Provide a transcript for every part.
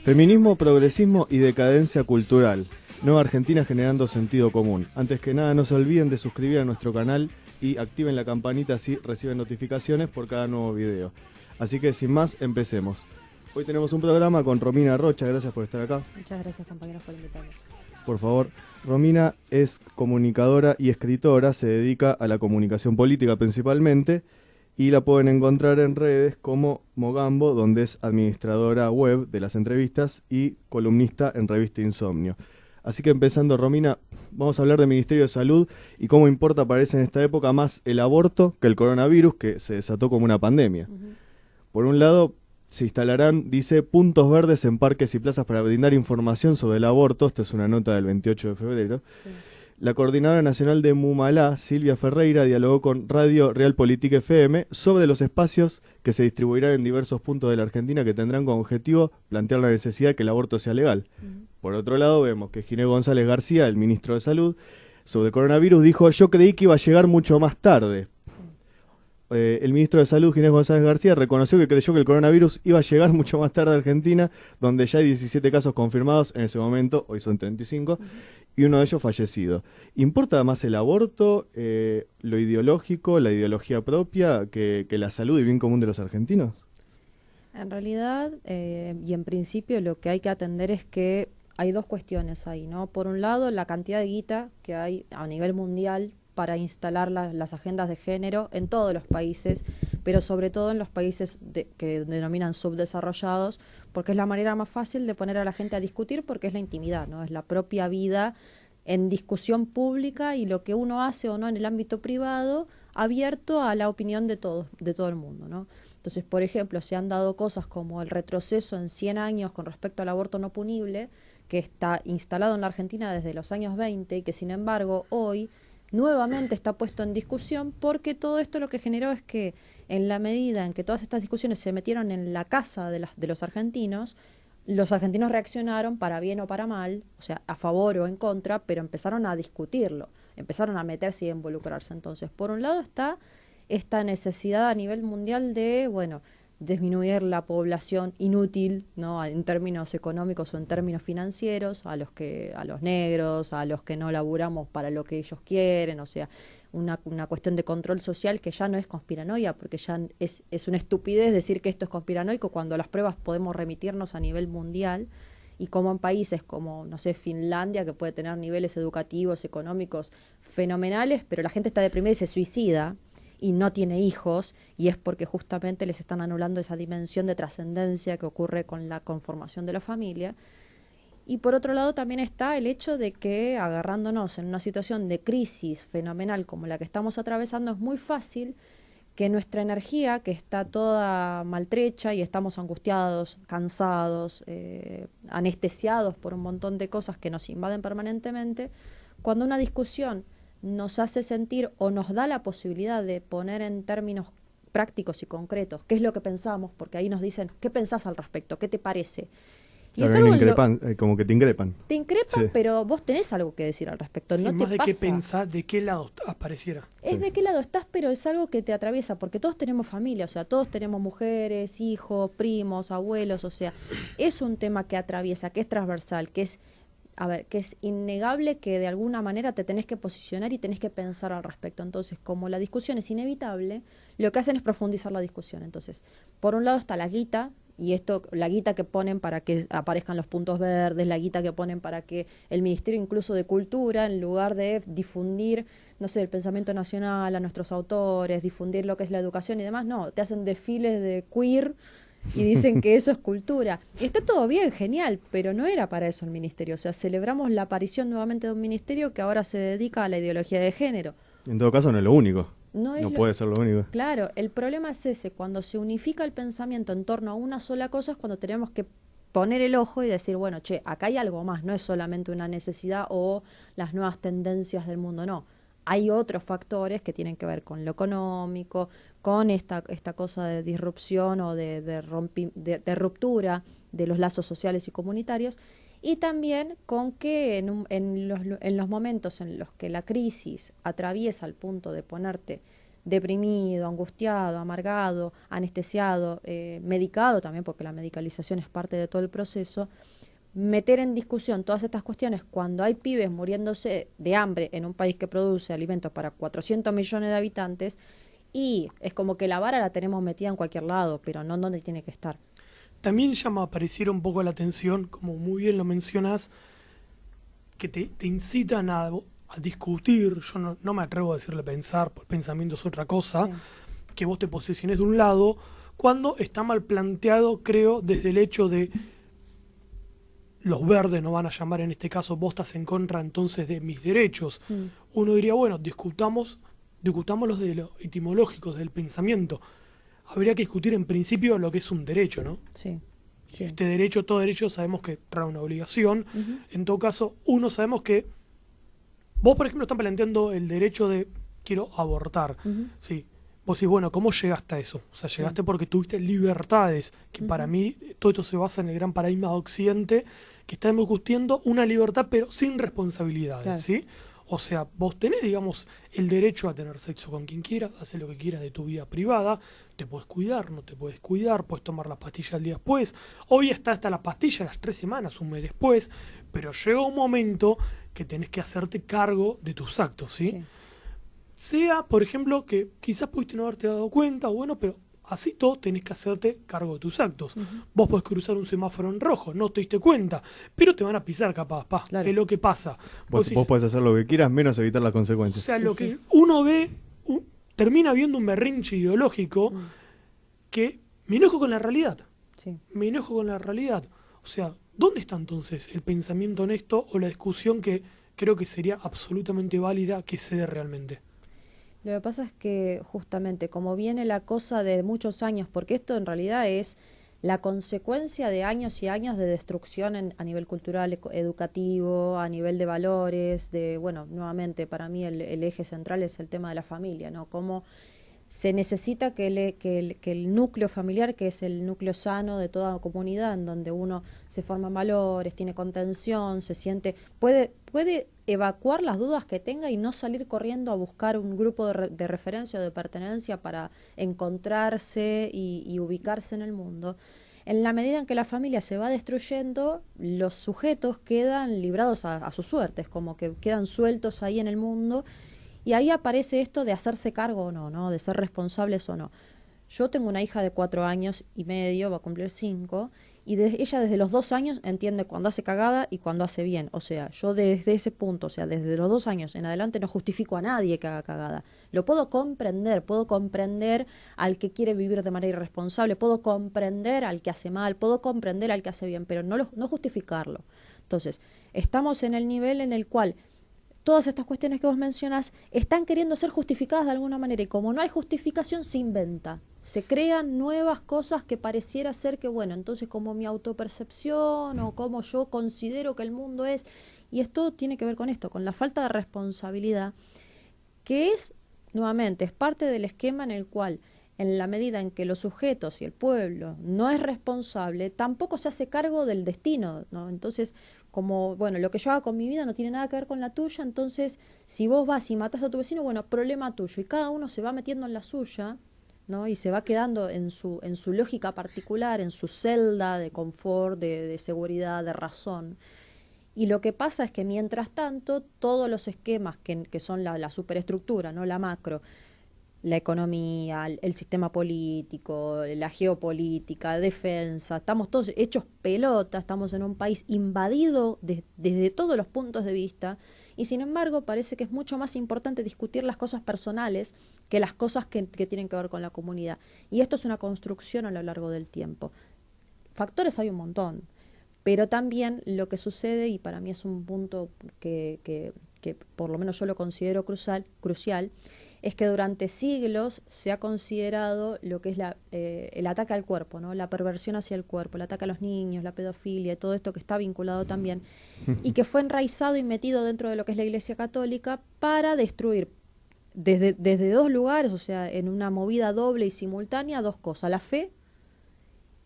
Feminismo, progresismo y decadencia cultural. Nueva Argentina generando sentido común. Antes que nada, no se olviden de suscribir a nuestro canal y activen la campanita así reciben notificaciones por cada nuevo video. Así que sin más, empecemos. Hoy tenemos un programa con Romina Rocha, gracias por estar acá. Muchas gracias, compañeros, por invitarnos. Por favor, Romina es comunicadora y escritora, se dedica a la comunicación política principalmente y la pueden encontrar en redes como Mogambo, donde es administradora web de las entrevistas y columnista en Revista Insomnio. Así que empezando, Romina, vamos a hablar del Ministerio de Salud y cómo importa, parece en esta época, más el aborto que el coronavirus, que se desató como una pandemia. Por un lado, se instalarán, dice, puntos verdes en parques y plazas para brindar información sobre el aborto. Esta es una nota del 28 de febrero. Sí. La coordinadora nacional de Mumalá, Silvia Ferreira, dialogó con Radio Realpolitik FM sobre los espacios que se distribuirán en diversos puntos de la Argentina que tendrán como objetivo plantear la necesidad de que el aborto sea legal. Por otro lado, vemos que Ginés González García, el ministro de Salud, sobre el coronavirus dijo: yo creí que iba a llegar mucho más tarde. El ministro de Salud, Ginés González García, reconoció que creyó que el coronavirus iba a llegar mucho más tarde a Argentina, donde ya hay 17 casos confirmados en ese momento, hoy son 35, y uno de ellos fallecido. ¿Importa más el aborto, lo ideológico, la ideología propia, que la salud y el bien común de los argentinos? En realidad, y en principio, lo que hay que atender es que hay dos cuestiones ahí, ¿no? Por un lado, la cantidad de guita que hay a nivel mundial para instalar las agendas de género en todos los países, pero sobre todo en los países que denominan subdesarrollados, porque es la manera más fácil de poner a la gente a discutir, porque es la intimidad, ¿no? Es la propia vida en discusión pública y lo que uno hace o no en el ámbito privado, abierto a la opinión de todo el mundo, ¿no? Entonces, por ejemplo, se han dado cosas como el retroceso en 100 años con respecto al aborto no punible, que está instalado en la Argentina desde los años 20 y que, sin embargo, hoy nuevamente está puesto en discusión, porque todo esto lo que generó es que, en la medida en que todas estas discusiones se metieron en la casa de los argentinos reaccionaron para bien o para mal, o sea, a favor o en contra, pero empezaron a discutirlo, empezaron a meterse y a involucrarse. Entonces, por un lado está esta necesidad a nivel mundial de, bueno, disminuir la población inútil, ¿no? En términos económicos o en términos financieros, a los negros, a los que no laburamos para lo que ellos quieren, o sea, una cuestión de control social que ya no es conspiranoia, porque ya es una estupidez decir que esto es conspiranoico cuando las pruebas podemos remitirnos a nivel mundial, y como en países como, no sé, Finlandia, que puede tener niveles educativos, económicos fenomenales, pero la gente está deprimida y se suicida, y no tiene hijos, y es porque justamente les están anulando esa dimensión de trascendencia que ocurre con la conformación de la familia. Y por otro lado también está el hecho de que, agarrándonos en una situación de crisis fenomenal como la que estamos atravesando, es muy fácil que nuestra energía, que está toda maltrecha y estamos angustiados, cansados, anestesiados por un montón de cosas que nos invaden permanentemente, cuando una discusión nos hace sentir o nos da la posibilidad de poner en términos prácticos y concretos qué es lo que pensamos, porque ahí nos dicen, ¿qué pensás al respecto? ¿Qué te parece? Y claro, como que te increpan. Te increpan, sí, pero vos tenés algo que decir al respecto, sí, no más te de pasa. qué pensás, de qué lado apareciera. Es sí, de qué lado estás, pero es algo que te atraviesa, porque todos tenemos familia, o sea, todos tenemos mujeres, hijos, primos, abuelos, o sea, es un tema que atraviesa, que es transversal, que es innegable, que de alguna manera te tenés que posicionar y tenés que pensar al respecto. Entonces, como la discusión es inevitable, lo que hacen es profundizar la discusión. Entonces, por un lado está la guita, y la guita que ponen para que aparezcan los puntos verdes, la guita que ponen para que el Ministerio incluso de Cultura, en lugar de difundir, no sé, el pensamiento nacional a nuestros autores, difundir lo que es la educación y demás, no, te hacen desfiles de queer y dicen que eso es cultura. Y está todo bien, genial, pero no era para eso el ministerio. O sea, celebramos la aparición nuevamente de un ministerio que ahora se dedica a la ideología de género. En todo caso, no es lo único. No puede ser lo único. Claro, el problema es ese. Cuando se unifica el pensamiento en torno a una sola cosa es cuando tenemos que poner el ojo y decir, bueno, che, acá hay algo más. No es solamente una necesidad o las nuevas tendencias del mundo, no. Hay otros factores que tienen que ver con lo económico, con esta cosa de disrupción o de ruptura de los lazos sociales y comunitarios, y también con que en los momentos en los que la crisis atraviesa el punto de ponerte deprimido, angustiado, amargado, anestesiado, medicado también, porque la medicalización es parte de todo el proceso, meter en discusión todas estas cuestiones cuando hay pibes muriéndose de hambre en un país que produce alimentos para 400 millones de habitantes, y es como que la vara la tenemos metida en cualquier lado, pero no en donde tiene que estar. También llama a pareciera un poco la atención, como muy bien lo mencionas, que te incitan a discutir. Yo no me atrevo a decirle pensar, porque el pensamiento es otra cosa, Sí. que vos te posiciones de un lado, cuando está mal planteado, creo, desde el hecho de los verdes nos van a llamar en este caso, vos estás en contra entonces de mis derechos. Mm. Uno diría, bueno, discutamos los de lo etimológicos del pensamiento. Habría que discutir en principio lo que es un derecho, ¿no? Sí. Sí. Este derecho, todo derecho sabemos que trae una obligación. Ujú. En todo caso, uno sabemos que vos, por ejemplo, estás planteando el derecho de quiero abortar. Ujú. Sí. Vos decís, bueno, ¿cómo llegaste a eso? O sea, llegaste porque tuviste libertades, que para Ujú. mí todo esto se basa en el gran paradigma de Occidente, que estamos discutiendo una libertad pero sin responsabilidades, Claro. ¿sí? O sea, vos tenés, digamos, el derecho a tener sexo con quien quieras, hacer lo que quieras de tu vida privada, te puedes cuidar, no te puedes cuidar, puedes tomar las pastillas el día después. Hoy está hasta la pastilla las 3 semanas, un mes después, pero llega un momento que tenés que hacerte cargo de tus actos, ¿sí? Sí. Sea, por ejemplo, que quizás pudiste no haberte dado cuenta, bueno, pero así todo tenés que hacerte cargo de tus actos. Ujú. Vos podés cruzar un semáforo en rojo, no te diste cuenta, pero te van a pisar capaz, Claro. es lo que pasa. Vos decís, podés hacer lo que quieras, menos evitar las o consecuencias. sea, lo Sí. que uno ve, termina viendo un berrinche ideológico Mm. que me enojo con la realidad, Sí. me enojo con la realidad. O sea, ¿dónde está entonces el pensamiento honesto o la discusión que creo que sería absolutamente válida que se dé realmente? Lo que pasa es que justamente como viene la cosa de muchos años, porque esto en realidad es la consecuencia de años y años de destrucción a nivel cultural, educativo, a nivel de valores, de, bueno, nuevamente para mí el eje central es el tema de la familia, ¿no? Cómo se necesita que el núcleo familiar, que es el núcleo sano de toda comunidad, en donde uno se forma valores, tiene contención, se siente, puede evacuar las dudas que tenga y no salir corriendo a buscar un grupo de referencia o de pertenencia para encontrarse y ubicarse en el mundo. En la medida en que la familia se va destruyendo, los sujetos quedan librados a su suerte, es como que quedan sueltos ahí en el mundo. Y ahí aparece esto de hacerse cargo o no, ¿no? De ser responsables o no. Yo tengo una hija de 4 años y medio, va a cumplir 5, y ella desde los 2 años entiende cuando hace cagada y cuando hace bien. O sea, yo desde ese punto, o sea, desde los 2 años en adelante no justifico a nadie que haga cagada. Lo puedo comprender al que quiere vivir de manera irresponsable, puedo comprender al que hace mal, puedo comprender al que hace bien, pero no justificarlo. Entonces, estamos en el nivel en el cual todas estas cuestiones que vos mencionás están queriendo ser justificadas de alguna manera, y como no hay justificación se inventa, se crean nuevas cosas que pareciera ser que, bueno, entonces como mi autopercepción o como yo considero que el mundo es, y esto tiene que ver con esto, con la falta de responsabilidad, que es, nuevamente, es parte del esquema en el cual, en la medida en que los sujetos y el pueblo no es responsable, tampoco se hace cargo del destino, ¿no? Entonces, como, bueno, lo que yo haga con mi vida no tiene nada que ver con la tuya, entonces, si vos vas y matas a tu vecino, bueno, problema tuyo, y cada uno se va metiendo en la suya, ¿no? Y se va quedando en su lógica particular, en su celda de confort, de seguridad, de razón. Y lo que pasa es que mientras tanto, todos los esquemas que son la superestructura, ¿no? La macro, la economía, el sistema político, la geopolítica, defensa, estamos todos hechos pelota, estamos en un país invadido desde todos los puntos de vista, y sin embargo parece que es mucho más importante discutir las cosas personales que las cosas que tienen que ver con la comunidad. Y esto es una construcción a lo largo del tiempo. Factores hay un montón, pero también lo que sucede, y para mí es un punto que por lo menos yo lo considero crucial, es que durante siglos se ha considerado lo que es el ataque al cuerpo, ¿no? La perversión hacia el cuerpo, el ataque a los niños, la pedofilia, todo esto que está vinculado también, y que fue enraizado y metido dentro de lo que es la Iglesia Católica para destruir desde dos lugares, o sea, en una movida doble y simultánea, dos cosas: la fe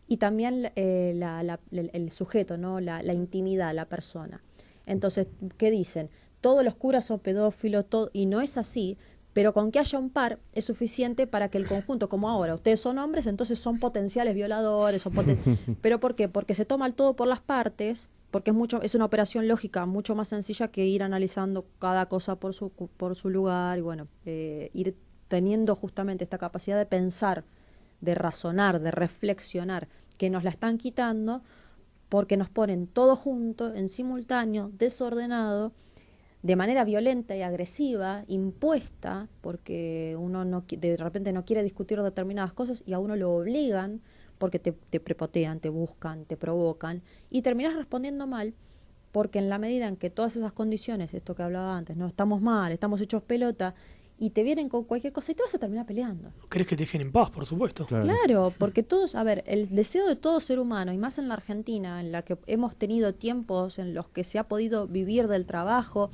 y también el sujeto, ¿no? La intimidad, la persona. Entonces, ¿qué dicen? Todos los curas son pedófilos, y no es así, pero con que haya un par es suficiente para que el conjunto, como ahora, ustedes son hombres, entonces son potenciales violadores, ¿pero por qué? Porque se toma el todo por las partes, porque es una operación lógica mucho más sencilla que ir analizando cada cosa por su lugar, y bueno, ir teniendo justamente esta capacidad de pensar, de razonar, de reflexionar, que nos la están quitando porque nos ponen todo junto, en simultáneo, desordenado, de manera violenta y agresiva, impuesta, porque uno de repente no quiere discutir determinadas cosas y a uno lo obligan porque te prepotean, te buscan, te provocan, y terminás respondiendo mal, porque en la medida en que todas esas condiciones, esto que hablaba antes, no estamos mal, estamos hechos pelota, y te vienen con cualquier cosa y te vas a terminar peleando. ¿Querés que te dejen en paz, por supuesto? Claro, porque todos, a ver, el deseo de todo ser humano, y más en la Argentina, en la que hemos tenido tiempos en los que se ha podido vivir del trabajo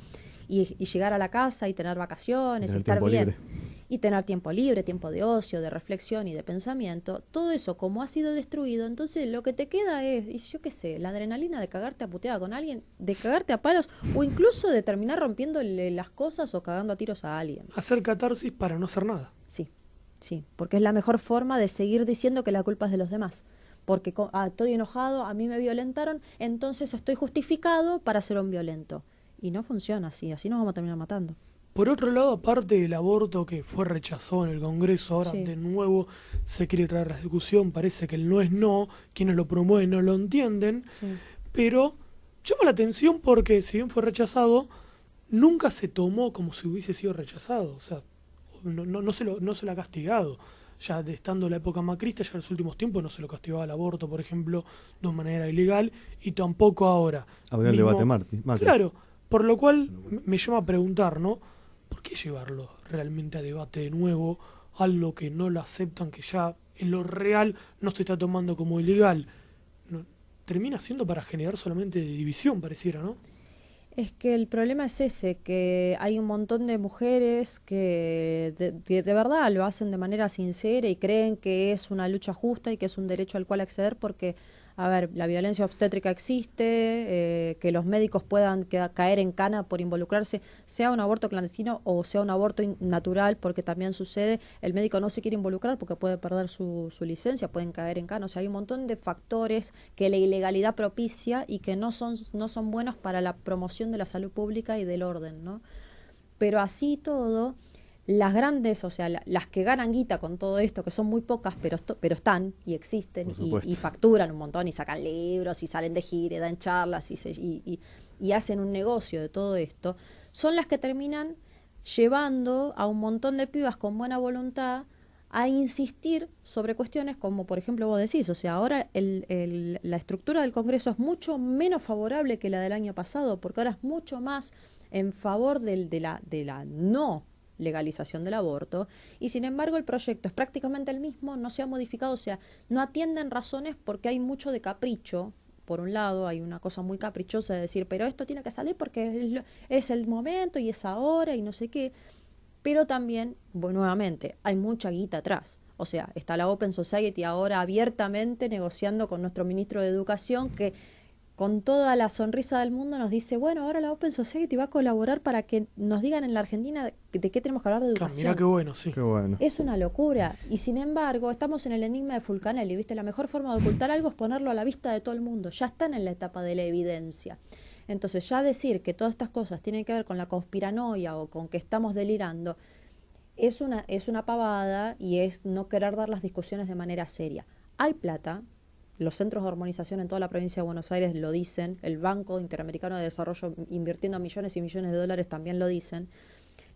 y llegar a la casa y tener vacaciones y estar bien. Libre. Y tener tiempo libre, tiempo de ocio, de reflexión y de pensamiento, todo eso como ha sido destruido, entonces lo que te queda es, y yo qué sé, la adrenalina de cagarte a puteada con alguien, de cagarte a palos, o incluso de terminar rompiéndole las cosas o cagando a tiros a alguien. Hacer catarsis para no hacer nada. Sí, sí, porque es la mejor forma de seguir diciendo que la culpa es de los demás. Porque estoy enojado, a mí me violentaron, entonces estoy justificado para ser un violento. Y no funciona así nos vamos a terminar matando. Por otro lado, aparte del aborto que fue rechazado en el Congreso, ahora Sí. de nuevo se quiere traer la discusión, parece que el no es no, quienes lo promueven no lo entienden, Sí. pero llama la atención porque si bien fue rechazado, nunca se tomó como si hubiese sido rechazado, o sea, no se lo ha castigado. Ya estando en la época macrista, ya en los últimos tiempos no se lo castigaba el aborto, por ejemplo, de manera ilegal, y tampoco ahora. Había el Mismo- debate Macri. Claro, por lo cual me llama a preguntar, ¿no? ¿Por qué llevarlo realmente a debate de nuevo? Algo que no lo aceptan, que ya en lo real no se está tomando como ilegal. No, termina siendo para generar solamente división, pareciera, ¿no? Es que el problema es ese, que hay un montón de mujeres que de verdad lo hacen de manera sincera y creen que es una lucha justa y que es un derecho al cual acceder porque, a ver, la violencia obstétrica existe, que los médicos puedan caer en cana por involucrarse, sea un aborto clandestino o sea un aborto natural, porque también sucede, el médico no se quiere involucrar porque puede perder su licencia, pueden caer en cana, o sea, hay un montón de factores que la ilegalidad propicia y que no son buenos para la promoción de la salud pública y del orden, ¿no? Pero así todo, las grandes, o sea, las que ganan guita con todo esto, que son muy pocas, pero están y existen Por supuesto. y facturan un montón y sacan libros y salen de gira y dan charlas y hacen un negocio de todo esto, son las que terminan llevando a un montón de pibas con buena voluntad a insistir sobre cuestiones como, por ejemplo, vos decís, o sea, ahora la estructura del Congreso es mucho menos favorable que la del año pasado, porque ahora es mucho más en favor de la no legalización del aborto, y sin embargo el proyecto es prácticamente el mismo, no se ha modificado, o sea, no atienden razones porque hay mucho de capricho. Por un lado hay una cosa muy caprichosa de decir, pero esto tiene que salir porque es el momento y es ahora y no sé qué, pero también, bueno, nuevamente, hay mucha guita atrás. O sea, está la Open Society ahora abiertamente negociando con nuestro ministro de Educación que con toda la sonrisa del mundo nos dice, bueno, ahora la Open Society va a colaborar para que nos digan en la Argentina de qué tenemos que hablar de Claro, educación. mirá qué bueno, sí. Qué bueno. Es una locura. Y sin embargo, estamos en el enigma de Fulcanelli, ¿viste? La mejor forma de ocultar algo es ponerlo a la vista de todo el mundo. Ya están en la etapa de la evidencia. Entonces, ya decir que todas estas cosas tienen que ver con la conspiranoia o con que estamos delirando es una pavada y es no querer dar las discusiones de manera seria. Hay plata, los centros de hormonización en toda la provincia de Buenos Aires lo dicen, el Banco Interamericano de Desarrollo invirtiendo millones y millones de dólares también lo dicen.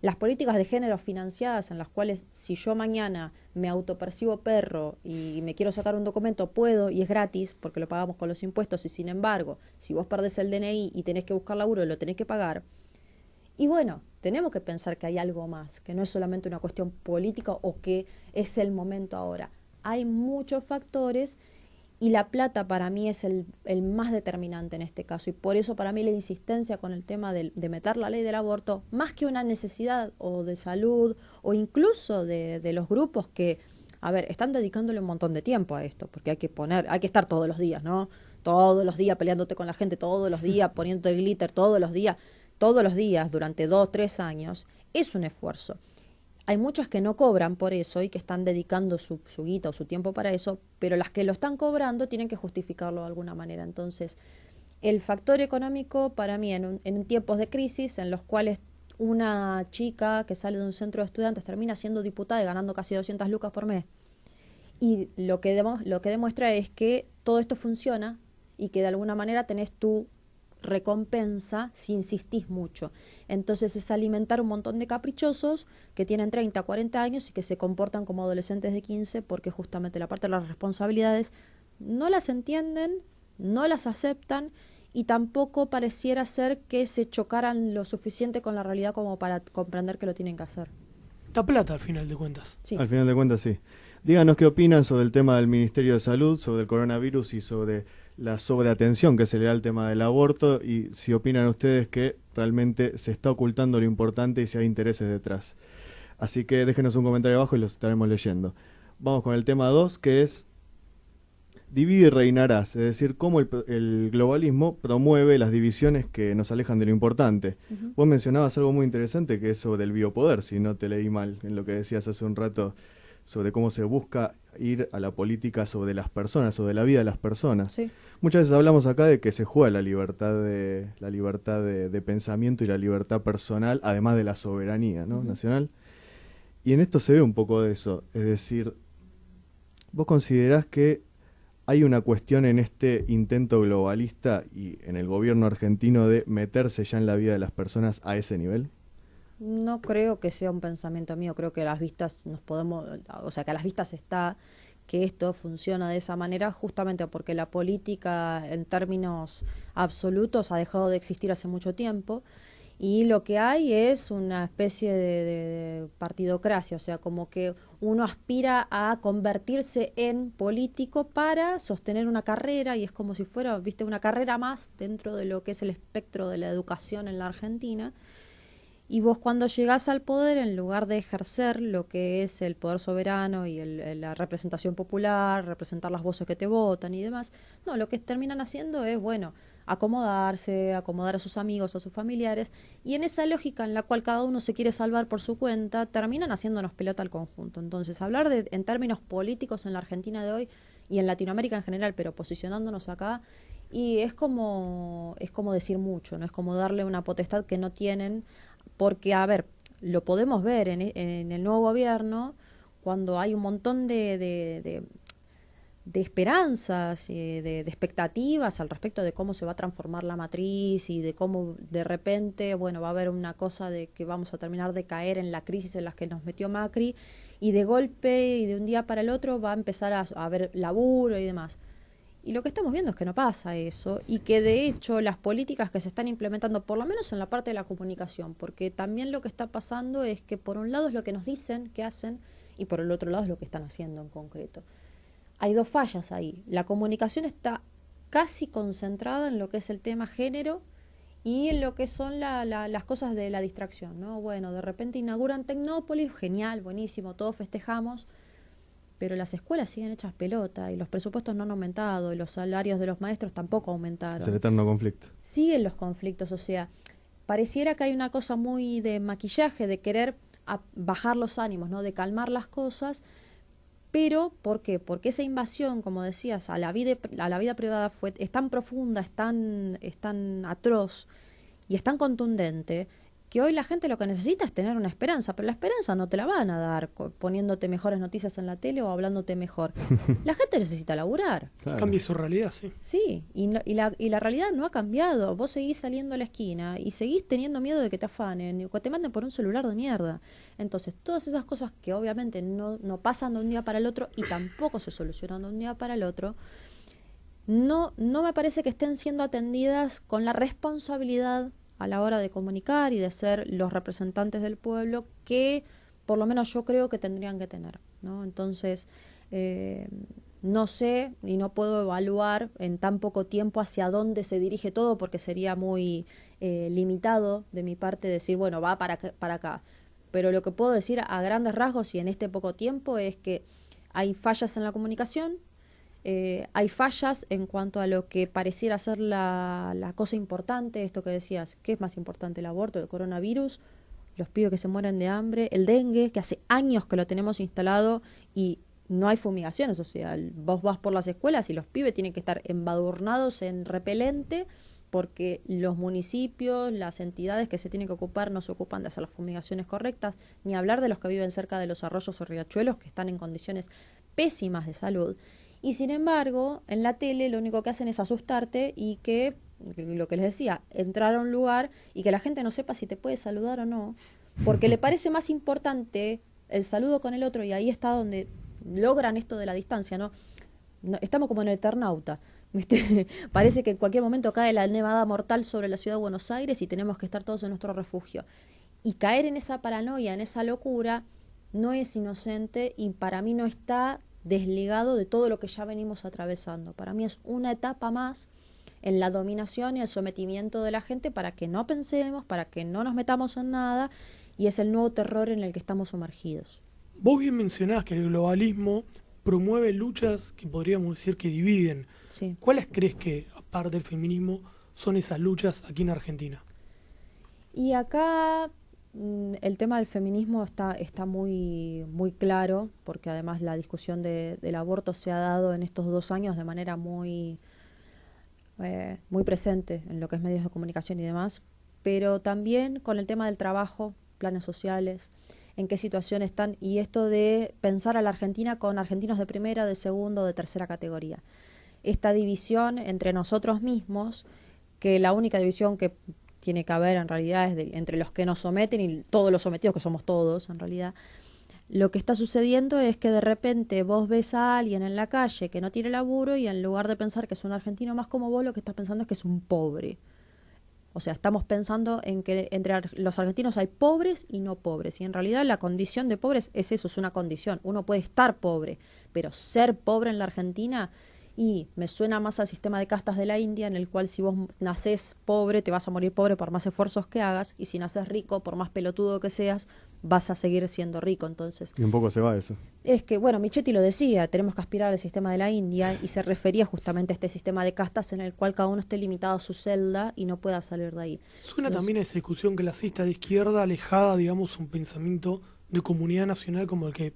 Las políticas de género financiadas en las cuales si yo mañana me autopercibo perro y me quiero sacar un documento, puedo y es gratis porque lo pagamos con los impuestos y sin embargo, si vos perdés el DNI y tenés que buscar laburo, lo tenés que pagar. Y bueno, tenemos que pensar que hay algo más, que no es solamente una cuestión política o que es el momento ahora. Hay muchos factores y la plata para mí es el más determinante en este caso. Y por eso para mí la insistencia con el tema de meter la ley del aborto, más que una necesidad o de salud o incluso de los grupos que, a ver, están dedicándole un montón de tiempo a esto, porque hay que estar todos los días, ¿no? Todos los días peleándote con la gente, todos los días poniéndote el glitter, todos los días durante 2, 3 años, es un esfuerzo. Hay muchas que no cobran por eso y que están dedicando su guita o su tiempo para eso, pero las que lo están cobrando tienen que justificarlo de alguna manera. Entonces, el factor económico para mí en tiempos de crisis en los cuales una chica que sale de un centro de estudiantes termina siendo diputada y ganando casi 200 lucas por mes, y lo que demuestra es que todo esto funciona y que de alguna manera tenés tu recompensa si insistís mucho. Entonces es alimentar un montón de caprichosos que tienen 30, 40 años y que se comportan como adolescentes de 15 porque justamente la parte de las responsabilidades no las entienden, no las aceptan y tampoco pareciera ser que se chocaran lo suficiente con la realidad como para comprender que lo tienen que hacer. Da plata al final de cuentas. Sí. Al final de cuentas, sí. Díganos qué opinan sobre el tema del Ministerio de Salud, sobre el coronavirus y sobre la sobreatención que se le da al tema del aborto, y si opinan ustedes que realmente se está ocultando lo importante y si hay intereses detrás. Así que déjenos un comentario abajo y los estaremos leyendo. Vamos con el tema 2, que es divide y reinarás, es decir, cómo el globalismo promueve las divisiones que nos alejan de lo importante. Uh-huh. Vos mencionabas algo muy interesante que es sobre el biopoder, si no te leí mal en lo que decías hace un rato, sobre cómo se busca ir a la política sobre las personas, sobre la vida de las personas. Sí. Muchas veces hablamos acá de que se juega la libertad de pensamiento y la libertad personal, además de la soberanía, ¿no? Uh-huh. Nacional. Y en esto se ve un poco de eso, es decir, ¿vos considerás que hay una cuestión en este intento globalista y en el gobierno argentino de meterse ya en la vida de las personas a ese nivel? No creo que sea un pensamiento mío, creo que a las vistas que a las vistas está que esto funciona de esa manera justamente porque la política en términos absolutos ha dejado de existir hace mucho tiempo y lo que hay es una especie de partidocracia, o sea, como que uno aspira a convertirse en político para sostener una carrera y es como si fuera, viste, una carrera más dentro de lo que es el espectro de la educación en la Argentina. Y vos cuando llegás al poder, en lugar de ejercer lo que es el poder soberano y la representación popular, representar las voces que te votan y demás, no, lo que terminan haciendo es, bueno, acomodarse, acomodar a sus amigos, a sus familiares, y en esa lógica en la cual cada uno se quiere salvar por su cuenta, terminan haciéndonos pelota al conjunto. Entonces, hablar en términos políticos en la Argentina de hoy y en Latinoamérica en general, pero posicionándonos acá, y es como decir mucho, ¿no? Es como darle una potestad que no tienen porque, a ver, lo podemos ver en el nuevo gobierno, cuando hay un montón de esperanzas, de expectativas al respecto de cómo se va a transformar la matriz y de cómo de repente, bueno, va a haber una cosa de que vamos a terminar de caer en la crisis en la que nos metió Macri y de golpe y de un día para el otro va a empezar a haber laburo y demás. Y lo que estamos viendo es que no pasa eso y que de hecho las políticas que se están implementando, por lo menos en la parte de la comunicación, porque también lo que está pasando es que por un lado es lo que nos dicen que hacen y por el otro lado es lo que están haciendo en concreto. Hay dos fallas ahí. La comunicación está casi concentrada en lo que es el tema género y en lo que son las cosas de la distracción, ¿no? Bueno, de repente inauguran Tecnópolis, genial, buenísimo, todos festejamos, pero las escuelas siguen hechas pelota y los presupuestos no han aumentado y los salarios de los maestros tampoco aumentaron. Es el eterno conflicto. Siguen los conflictos, o sea, pareciera que hay una cosa muy de maquillaje, de querer bajar los ánimos, ¿no? De calmar las cosas, pero ¿por qué? Porque esa invasión, como decías, a la vida privada es tan profunda, es tan atroz y es tan contundente que hoy la gente lo que necesita es tener una esperanza, pero la esperanza no te la van a dar poniéndote mejores noticias en la tele o hablándote mejor. La gente necesita laburar. Claro. Cambie su realidad, sí. Sí, y la realidad no ha cambiado. Vos seguís saliendo a la esquina y seguís teniendo miedo de que te afanen o que te manden por un celular de mierda. Entonces, todas esas cosas que obviamente no pasan de un día para el otro y tampoco se solucionan de un día para el otro, no me parece que estén siendo atendidas con la responsabilidad a la hora de comunicar y de ser los representantes del pueblo que por lo menos yo creo que tendrían que tener, ¿no? Entonces, no sé y no puedo evaluar en tan poco tiempo hacia dónde se dirige todo porque sería muy limitado de mi parte decir, bueno, va para acá. Pero lo que puedo decir a grandes rasgos y en este poco tiempo es que hay fallas en la comunicación, hay fallas en cuanto a lo que pareciera ser la cosa importante, esto que decías, ¿qué es más importante, el aborto, el coronavirus los pibes que se mueren de hambre, el dengue, que hace años que lo tenemos instalado y no hay fumigaciones, o sea, vos vas por las escuelas y los pibes tienen que estar embadurnados en repelente porque los municipios, las entidades que se tienen que ocupar no se ocupan de hacer las fumigaciones correctas, ni hablar de los que viven cerca de los arroyos o riachuelos que están en condiciones pésimas de salud. Y sin embargo, en la tele lo único que hacen es asustarte y que, lo que les decía, entrar a un lugar y que la gente no sepa si te puede saludar o no, porque le parece más importante el saludo con el otro y ahí está donde logran esto de la distancia, ¿no? Estamos como en el Eternauta. ¿Viste? Parece que en cualquier momento cae la nevada mortal sobre la ciudad de Buenos Aires y tenemos que estar todos en nuestro refugio. Y caer en esa paranoia, en esa locura, no es inocente y para mí no está desligado de todo lo que ya venimos atravesando. Para mí es una etapa más en la dominación y el sometimiento de la gente para que no pensemos, para que no nos metamos en nada, y es el nuevo terror en el que estamos sumergidos. Vos bien mencionás que el globalismo promueve luchas que podríamos decir que dividen. Sí. ¿Cuáles crees que, aparte del feminismo, son esas luchas aquí en Argentina? Y acá el tema del feminismo está muy, muy claro, porque además la discusión del aborto se ha dado en estos 2 años de manera muy, muy presente en lo que es medios de comunicación y demás, pero también con el tema del trabajo, planes sociales, en qué situación están, y esto de pensar a la Argentina con argentinos de primera, de segunda o de tercera categoría. Esta división entre nosotros mismos, que la única división que tiene que haber en realidad es entre los que nos someten y todos los sometidos, que somos todos en realidad. Lo que está sucediendo es que de repente vos ves a alguien en la calle que no tiene laburo y en lugar de pensar que es un argentino más como vos, lo que estás pensando es que es un pobre. O sea, estamos pensando en que entre los argentinos hay pobres y no pobres. Y en realidad la condición de pobres es eso, es una condición. Uno puede estar pobre, pero ser pobre en la Argentina, y me suena más al sistema de castas de la India, en el cual si vos nacés pobre, te vas a morir pobre por más esfuerzos que hagas, y si nacés rico, por más pelotudo que seas, vas a seguir siendo rico. Entonces, Y un poco se va eso. es que, bueno, Michetti lo decía, tenemos que aspirar al sistema de la India, y se refería justamente a este sistema de castas en el cual cada uno esté limitado a su celda y no pueda salir de ahí. Suena también a esa discusión clasista de izquierda alejada, digamos, un pensamiento de comunidad nacional como el que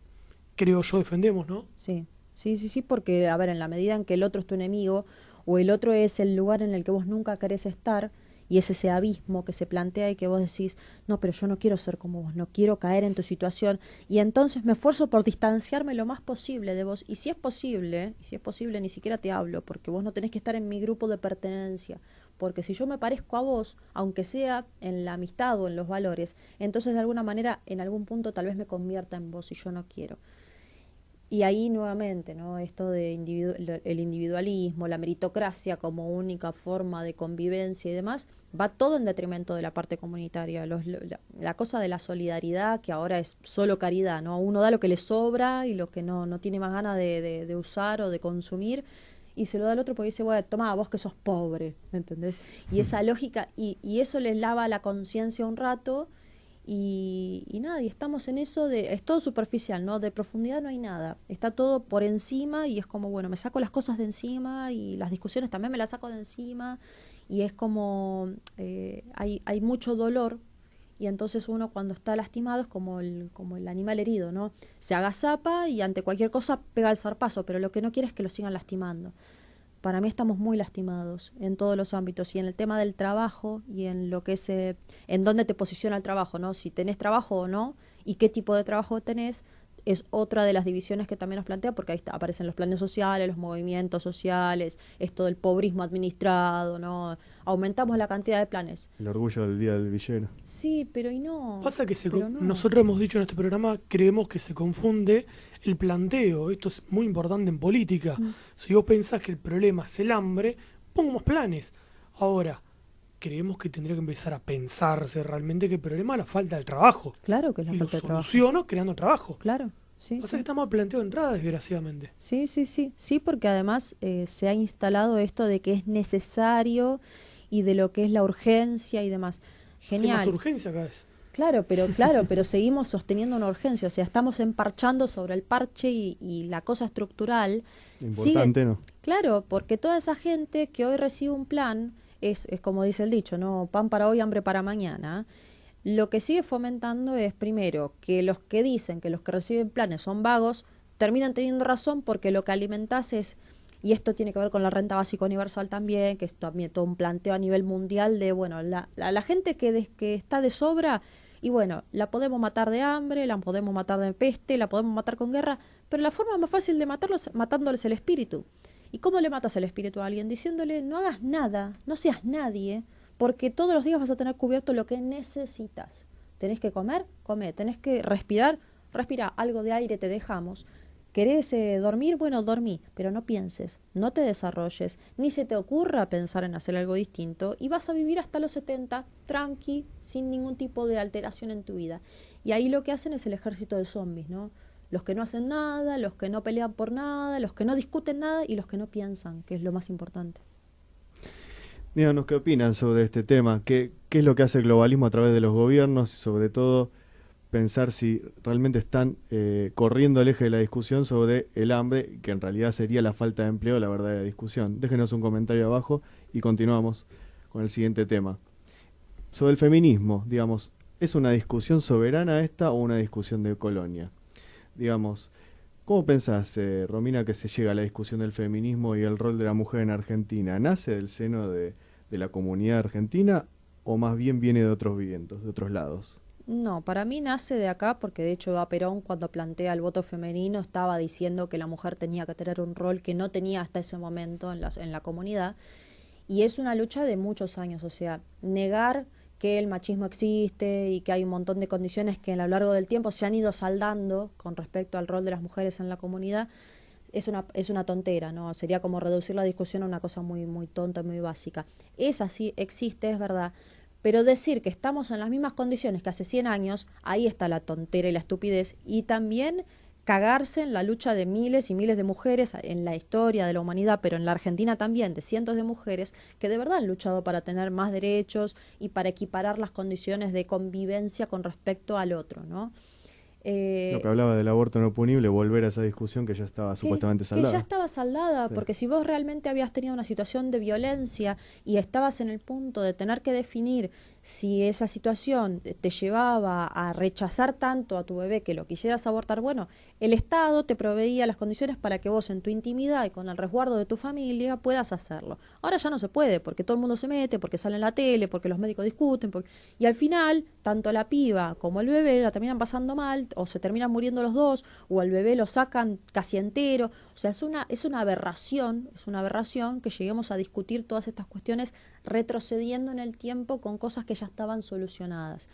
creo yo defendemos, ¿no? Sí, sí, porque, a ver, en la medida en que el otro es tu enemigo, o el otro es el lugar en el que vos nunca querés estar, y es ese abismo que se plantea y que vos decís, no, pero yo no quiero ser como vos, no quiero caer en tu situación, y entonces me esfuerzo por distanciarme lo más posible de vos, y si es posible, ni siquiera te hablo, porque vos no tenés que estar en mi grupo de pertenencia, porque si yo me parezco a vos, aunque sea en la amistad o en los valores, entonces de alguna manera, en algún punto tal vez me convierta en vos, y yo no quiero. Y ahí nuevamente, ¿no? Esto de el individualismo, la meritocracia como única forma de convivencia y demás, va todo en detrimento de la parte comunitaria. La cosa de la solidaridad, que ahora es solo caridad, ¿no? Uno da lo que le sobra y lo que no tiene más ganas de usar o de consumir, y se lo da al otro porque dice, bueno, toma, vos que sos pobre, ¿entendés? Y esa lógica, y eso les lava la conciencia un rato. Y nada, y estamos en eso es todo superficial, ¿no? De profundidad no hay nada. Está todo por encima y es como, bueno, me saco las cosas de encima y las discusiones también me las saco de encima y es como, hay mucho dolor y entonces uno cuando está lastimado es como el animal herido, ¿no? Se agazapa y ante cualquier cosa pega el zarpazo, pero lo que no quiere es que lo sigan lastimando. Para mí estamos muy lastimados en todos los ámbitos y en el tema del trabajo y en lo que es en dónde te posiciona el trabajo, ¿no? Si tenés trabajo o no y qué tipo de trabajo tenés, es otra de las divisiones que también nos plantea, porque ahí aparecen los planes sociales, los movimientos sociales, esto del pobrismo administrado, ¿no? Aumentamos la cantidad de planes. El orgullo del día del villero. Sí, pero y no. Pasa que pero no. nosotros hemos dicho en este programa, creemos que se confunde el planteo. Esto es muy importante en política. Si vos pensás que el problema es el hambre, pongamos planes. Ahora, creemos que tendría que empezar a pensarse realmente que el problema es la falta del trabajo. Claro que es la y falta de trabajo. lo soluciono creando trabajo. Claro, sí. Pasa que está mal planteado de entrada, desgraciadamente. Sí, porque además se ha instalado esto de que es necesario y de lo que es la urgencia y demás. Genial. Hay más urgencia cada vez. Claro, pero seguimos sosteniendo una urgencia, o sea, estamos emparchando sobre el parche y la cosa estructural. Importante, ¿no? Claro, porque toda esa gente que hoy recibe un plan, es como dice el dicho, ¿no? Pan para hoy, hambre para mañana. Lo que sigue fomentando es, primero, que los que dicen que los que reciben planes son vagos, terminan teniendo razón porque lo que alimentás es, y esto tiene que ver con la renta básica universal también, que es también todo un planteo a nivel mundial de, bueno, la gente que está de sobra, y bueno, la podemos matar de hambre, la podemos matar de peste, la podemos matar con guerra, pero la forma más fácil de matarlos es matándoles el espíritu. ¿Y cómo le matas el espíritu a alguien? Diciéndole, no hagas nada, no seas nadie, porque todos los días vas a tener cubierto lo que necesitas. Tenés que comer, come, tenés que respirar, respira, algo de aire te dejamos. ¿Querés dormir? Bueno, dormí, pero no pienses, no te desarrolles, ni se te ocurra pensar en hacer algo distinto y vas a vivir hasta los 70, tranqui, sin ningún tipo de alteración en tu vida. Y ahí lo que hacen es el ejército de zombies, ¿no? Los que no hacen nada, los que no pelean por nada, los que no discuten nada y los que no piensan, que es lo más importante. Díganos qué opinan sobre este tema, qué es lo que hace el globalismo a través de los gobiernos y sobre todo pensar si realmente están corriendo el eje de la discusión sobre el hambre, que en realidad sería la falta de empleo la verdadera discusión. Déjenos un comentario abajo y continuamos con el siguiente tema. Sobre el feminismo, digamos, ¿es una discusión soberana esta o una discusión de colonia? Digamos, ¿cómo pensás, Romina, que se llega a la discusión del feminismo y el rol de la mujer en Argentina? ¿Nace del seno de la comunidad argentina o más bien viene de otros vientos, de otros lados? No, para mí nace de acá porque de hecho Eva Perón cuando plantea el voto femenino estaba diciendo que la mujer tenía que tener un rol que no tenía hasta ese momento en la comunidad y es una lucha de muchos años, o sea, negar que el machismo existe y que hay un montón de condiciones que a lo largo del tiempo se han ido saldando con respecto al rol de las mujeres en la comunidad es una tontera, ¿no? Sería como reducir la discusión a una cosa muy, muy tonta, muy básica. Es así, existe, es verdad. Pero decir que estamos en las mismas condiciones que hace 100 años, ahí está la tontera y la estupidez. Y también cagarse en la lucha de miles y miles de mujeres en la historia de la humanidad, pero en la Argentina también, de cientos de mujeres que de verdad han luchado para tener más derechos y para equiparar las condiciones de convivencia con respecto al otro, ¿no? Lo que hablaba del aborto no punible, volver a esa discusión que ya estaba supuestamente saldada. Que ya estaba saldada, Sí. porque si vos realmente habías tenido una situación de violencia y estabas en el punto de tener que definir si esa situación te llevaba a rechazar tanto a tu bebé que lo quisieras abortar, bueno, el Estado te proveía las condiciones para que vos en tu intimidad y con el resguardo de tu familia puedas hacerlo. Ahora ya no se puede, porque todo el mundo se mete, porque sale en la tele, porque los médicos discuten, y al final, tanto la piba como el bebé la terminan pasando mal, o se terminan muriendo los dos, o el bebé lo sacan casi entero. O sea, es una aberración que lleguemos a discutir todas estas cuestiones retrocediendo en el tiempo con cosas que ya estaban solucionadas.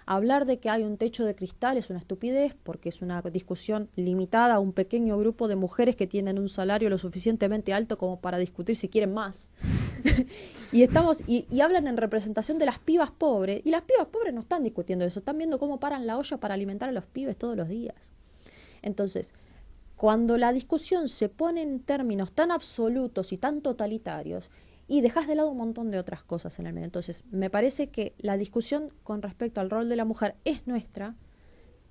Hablar de que hay un techo de cristal es una estupidez porque es una discusión limitada a un pequeño grupo de mujeres que tienen un salario lo suficientemente alto como para discutir si quieren más. y hablan en representación de las pibas pobres, y las pibas pobres no están discutiendo eso, están viendo cómo paran la olla para alimentar a los pibes todos los días. Entonces, cuando la discusión se pone en términos tan absolutos y tan totalitarios, y dejas de lado un montón de otras cosas en el medio. Entonces, me parece que la discusión con respecto al rol de la mujer es nuestra,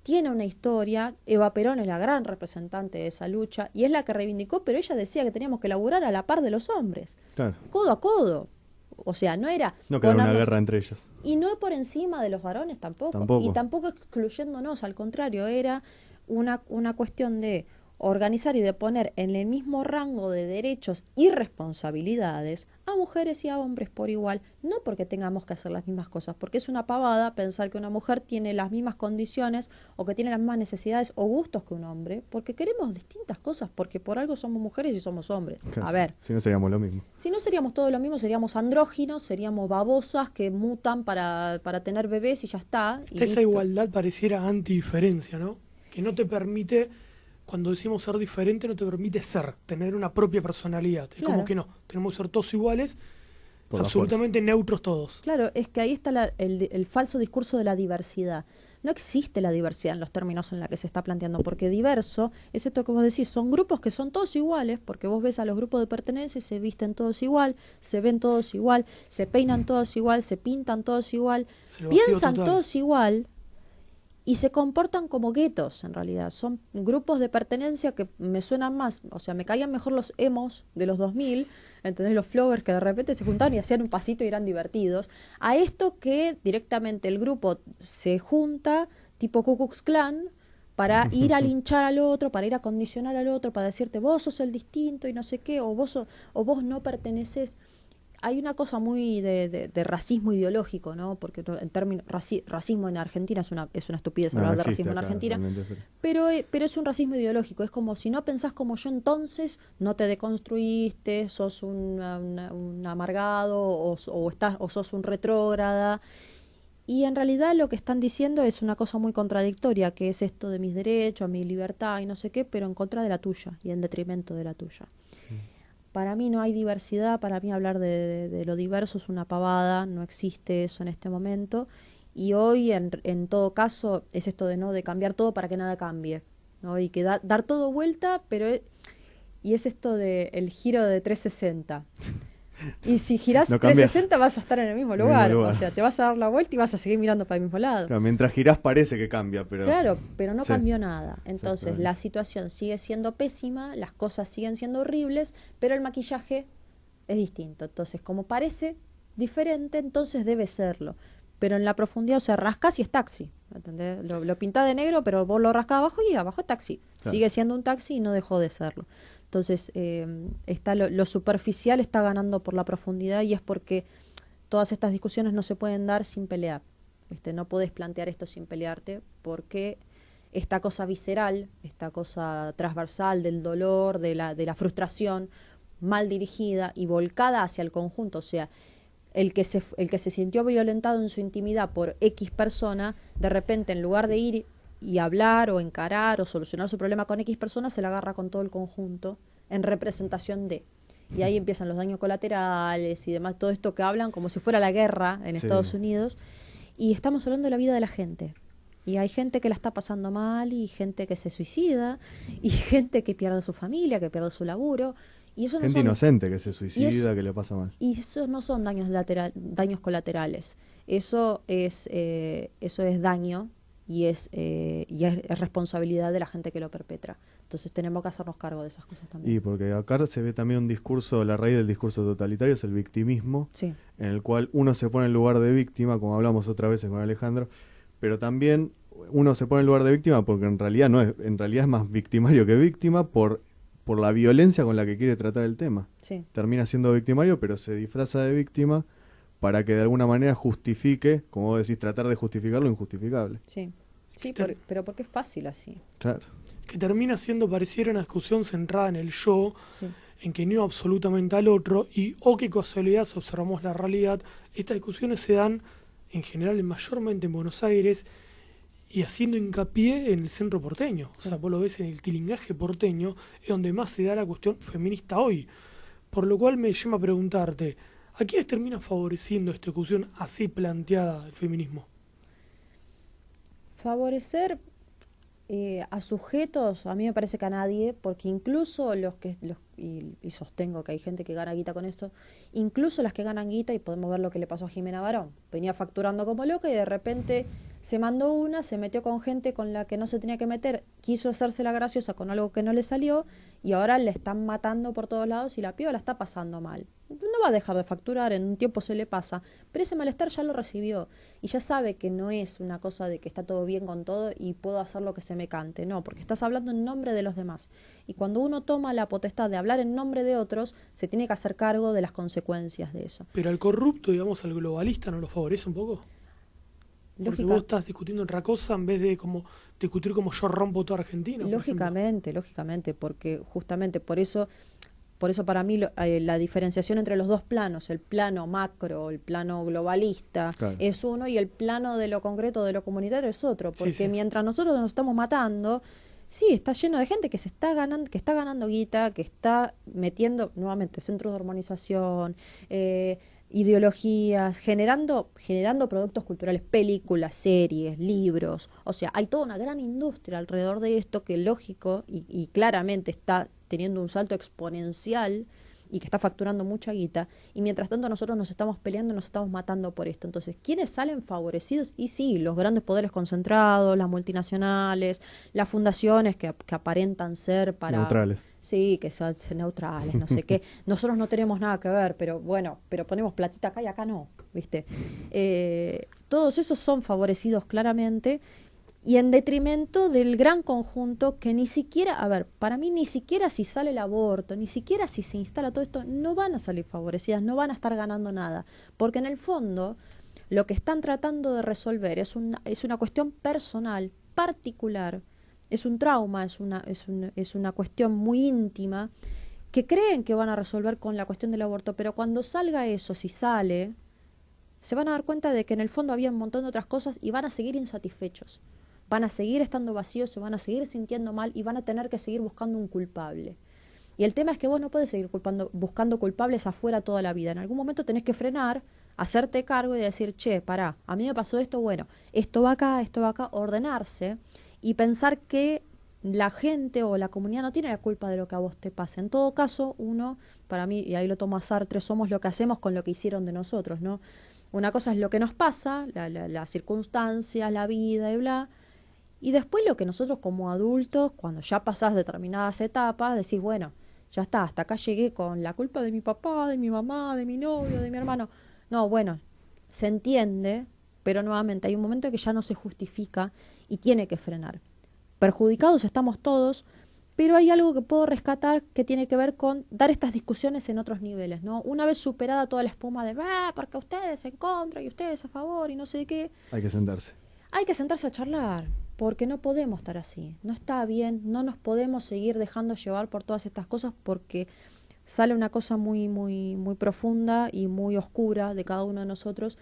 tiene una historia, Eva Perón es la gran representante de esa lucha, y es la que reivindicó, pero ella decía que teníamos que laburar a la par de los hombres, Claro. codo a codo. O sea, no era... No quedar una ponernos- guerra entre ellos. Y no por encima de los varones tampoco. Tampoco. Y tampoco excluyéndonos, al contrario, era una cuestión de organizar y de poner en el mismo rango de derechos y responsabilidades a mujeres y a hombres por igual, no porque tengamos que hacer las mismas cosas, porque es una pavada pensar que una mujer tiene las mismas condiciones o que tiene las mismas necesidades o gustos que un hombre, porque queremos distintas cosas, porque por algo somos mujeres y somos hombres. Claro. A ver, Si no seríamos lo mismo. si no seríamos todo lo mismo, seríamos andróginos, seríamos babosas que mutan para tener bebés y ya está. Y Esa listo. igualdad pareciera antidiferencia, ¿no? Que no te permite, cuando decimos ser diferente, no te permite ser, tener una propia personalidad. Es Claro. como que no, tenemos que ser todos iguales, Por la absolutamente neutros todos. Claro, es que ahí está el falso discurso de la diversidad. No existe la diversidad en los términos en la que se está planteando, porque diverso es esto que vos decís, son grupos que son todos iguales, porque vos ves a los grupos de pertenencia y se visten todos igual, se ven todos igual, se peinan todos igual, se pintan todos igual, Es el vacío piensan total. todos igual, y se comportan como guetos, en realidad. Son grupos de pertenencia que me suenan más, o sea, me caían mejor los emos de los 2000, ¿entendés? Los floggers que de repente se juntaban y hacían un pasito y eran divertidos, a esto que directamente el grupo se junta, tipo Ku Klux Klan, para ir a linchar al otro, para ir a condicionar al otro, para decirte vos sos el distinto y no sé qué, o vos no perteneces. Hay una cosa muy de racismo ideológico, ¿no? Porque el término racismo en Argentina es una estupidez hablar de racismo en Argentina, pero es un racismo ideológico. Es como si no pensás como yo, entonces no te deconstruiste, sos un amargado o sos un retrógrada. Y en realidad lo que están diciendo es una cosa muy contradictoria, que es esto de mis derechos, mi libertad y no sé qué, pero en contra de la tuya y en detrimento de la tuya. Para mí no hay diversidad, para mí hablar de lo diverso es una pavada, no existe eso en este momento. Y hoy, en todo caso, es esto de cambiar todo para que nada cambie, ¿no? Y que dar todo vuelta, y es esto de el giro de 360. Y si girás No 360 vas a estar en el mismo lugar. lugar. O sea, te vas a dar la vuelta y vas a seguir mirando para el mismo lado. Claro, mientras girás parece que cambia, pero... Claro, pero no Sí. cambió nada. Entonces, la situación sigue siendo pésima, las cosas siguen siendo horribles, pero el maquillaje es distinto. Entonces, como parece diferente, entonces debe serlo. Pero en la profundidad, o sea, rascas y es taxi. ¿Entendés? Lo pintás de negro, pero vos lo rascás abajo y abajo es taxi. Claro. Sigue siendo un taxi y no dejó de serlo. Entonces, está lo superficial está ganando por la profundidad y es porque todas estas discusiones no se pueden dar sin pelear. No podés plantear esto sin pelearte porque esta cosa visceral, esta cosa transversal del dolor, de la frustración, mal dirigida y volcada hacia el conjunto, o sea, el que se sintió violentado en su intimidad por X persona, de repente en lugar de ir y hablar o encarar o solucionar su problema con X persona, se la agarra con todo el conjunto en representación de. Y ahí empiezan los daños colaterales y demás, todo esto que hablan como si fuera la guerra en Estados Unidos. Y estamos hablando de la vida de la gente. Y hay gente que la está pasando mal y gente que se suicida y gente que pierde su familia, que pierde su laburo. Y eso Gente inocente que se suicida, que le pasa mal. Y esos no son daños colaterales. Eso es daño y es responsabilidad de la gente que lo perpetra. Entonces tenemos que hacernos cargo de esas cosas también. Y porque acá se ve también un discurso, la raíz del discurso totalitario es el victimismo, Sí. en el cual uno se pone en lugar de víctima, como hablamos otra vez con Alejandro, pero también uno se pone en lugar de víctima porque en realidad es más victimario que víctima por la violencia con la que quiere tratar el tema. Sí. Termina siendo victimario, pero se disfraza de víctima para que de alguna manera justifique, como vos decís, tratar de justificar lo injustificable. Sí, pero porque es fácil así. Claro. Que termina siendo, pareciera, una discusión centrada en el yo, Sí. en que niego absolutamente al otro, y qué casualidad, si observamos la realidad, estas discusiones se dan en general mayormente en Buenos Aires y haciendo hincapié en el centro porteño. O sea, vos lo ves en el tilingaje porteño, es donde más se da la cuestión feminista hoy. Por lo cual me llama a preguntarte, ¿a quiénes termina favoreciendo esta discusión así planteada del feminismo? Favorecer a sujetos, a mí me parece que a nadie, porque incluso y sostengo que hay gente que gana guita con esto, incluso las que ganan guita, y podemos ver lo que le pasó a Jimena Barón, venía facturando como loca y de repente se mandó se metió con gente con la que no se tenía que meter, quiso hacerse la graciosa con algo que no le salió y ahora le están matando por todos lados y la piba la está pasando mal. No va a dejar de facturar, en un tiempo se le pasa, pero ese malestar ya lo recibió y ya sabe que no es una cosa de que está todo bien con todo y puedo hacer lo que se me cante, no, porque estás hablando en nombre de los demás. Y cuando uno toma la potestad de hablar en nombre de otros, se tiene que hacer cargo de las consecuencias de eso. Pero al corrupto, digamos, al globalista, ¿no lo favorece un poco? Porque vos estás discutiendo otra cosa en vez de como discutir como yo rompo toda Argentina. Lógicamente, porque justamente por eso para mí la diferenciación entre los dos planos, el plano macro, el plano globalista, claro, es uno y el plano de lo concreto, de lo comunitario es otro, porque mientras nosotros nos estamos matando, sí, está lleno de gente que está ganando guita, que está metiendo nuevamente centros de hormonización, ideologías, generando productos culturales, películas, series, libros. O sea, hay toda una gran industria alrededor de esto que lógico y claramente está teniendo un salto exponencial y que está facturando mucha guita, y mientras tanto nosotros nos estamos peleando, nos estamos matando por esto. Entonces, ¿quiénes salen favorecidos? Y sí, los grandes poderes concentrados, las multinacionales, las fundaciones que aparentan ser para... Neutrales. Sí, que son neutrales, no sé qué. Nosotros no tenemos nada que ver, pero bueno, pero ponemos platita acá y acá no, ¿viste? Todos esos son favorecidos claramente y en detrimento del gran conjunto que ni siquiera, a ver, para mí ni siquiera si sale el aborto, ni siquiera si se instala todo esto, no van a salir favorecidas, no van a estar ganando nada, porque en el fondo lo que están tratando de resolver es una cuestión personal, particular, es un trauma, es una cuestión muy íntima, que creen que van a resolver con la cuestión del aborto, pero cuando salga eso, si sale, se van a dar cuenta de que en el fondo había un montón de otras cosas y van a seguir insatisfechos. Van a seguir estando vacíos, se van a seguir sintiendo mal y van a tener que seguir buscando un culpable. Y el tema es que vos no puedes seguir buscando culpables afuera toda la vida. En algún momento tenés que frenar, hacerte cargo y decir, che, pará, a mí me pasó esto, bueno, esto va acá, ordenarse y pensar que la gente o la comunidad no tiene la culpa de lo que a vos te pase. En todo caso, uno, para mí, y ahí lo tomo a Sartre, somos lo que hacemos con lo que hicieron de nosotros, ¿no? Una cosa es lo que nos pasa, las circunstancias, la vida y bla. Y después lo que nosotros como adultos, cuando ya pasás determinadas etapas, decís, bueno, ya está, hasta acá llegué con la culpa de mi papá, de mi mamá, de mi novio, de mi hermano. No, bueno, se entiende, pero nuevamente hay un momento en que ya no se justifica y tiene que frenar. Perjudicados estamos todos, pero hay algo que puedo rescatar que tiene que ver con dar estas discusiones en otros niveles, ¿no? Una vez superada toda la espuma de, porque ustedes en contra y ustedes a favor y no sé qué. Hay que sentarse. Hay que sentarse a charlar, porque no podemos estar así. No está bien, no nos podemos seguir dejando llevar por todas estas cosas porque sale una cosa muy, muy, muy profunda y muy oscura de cada uno de nosotros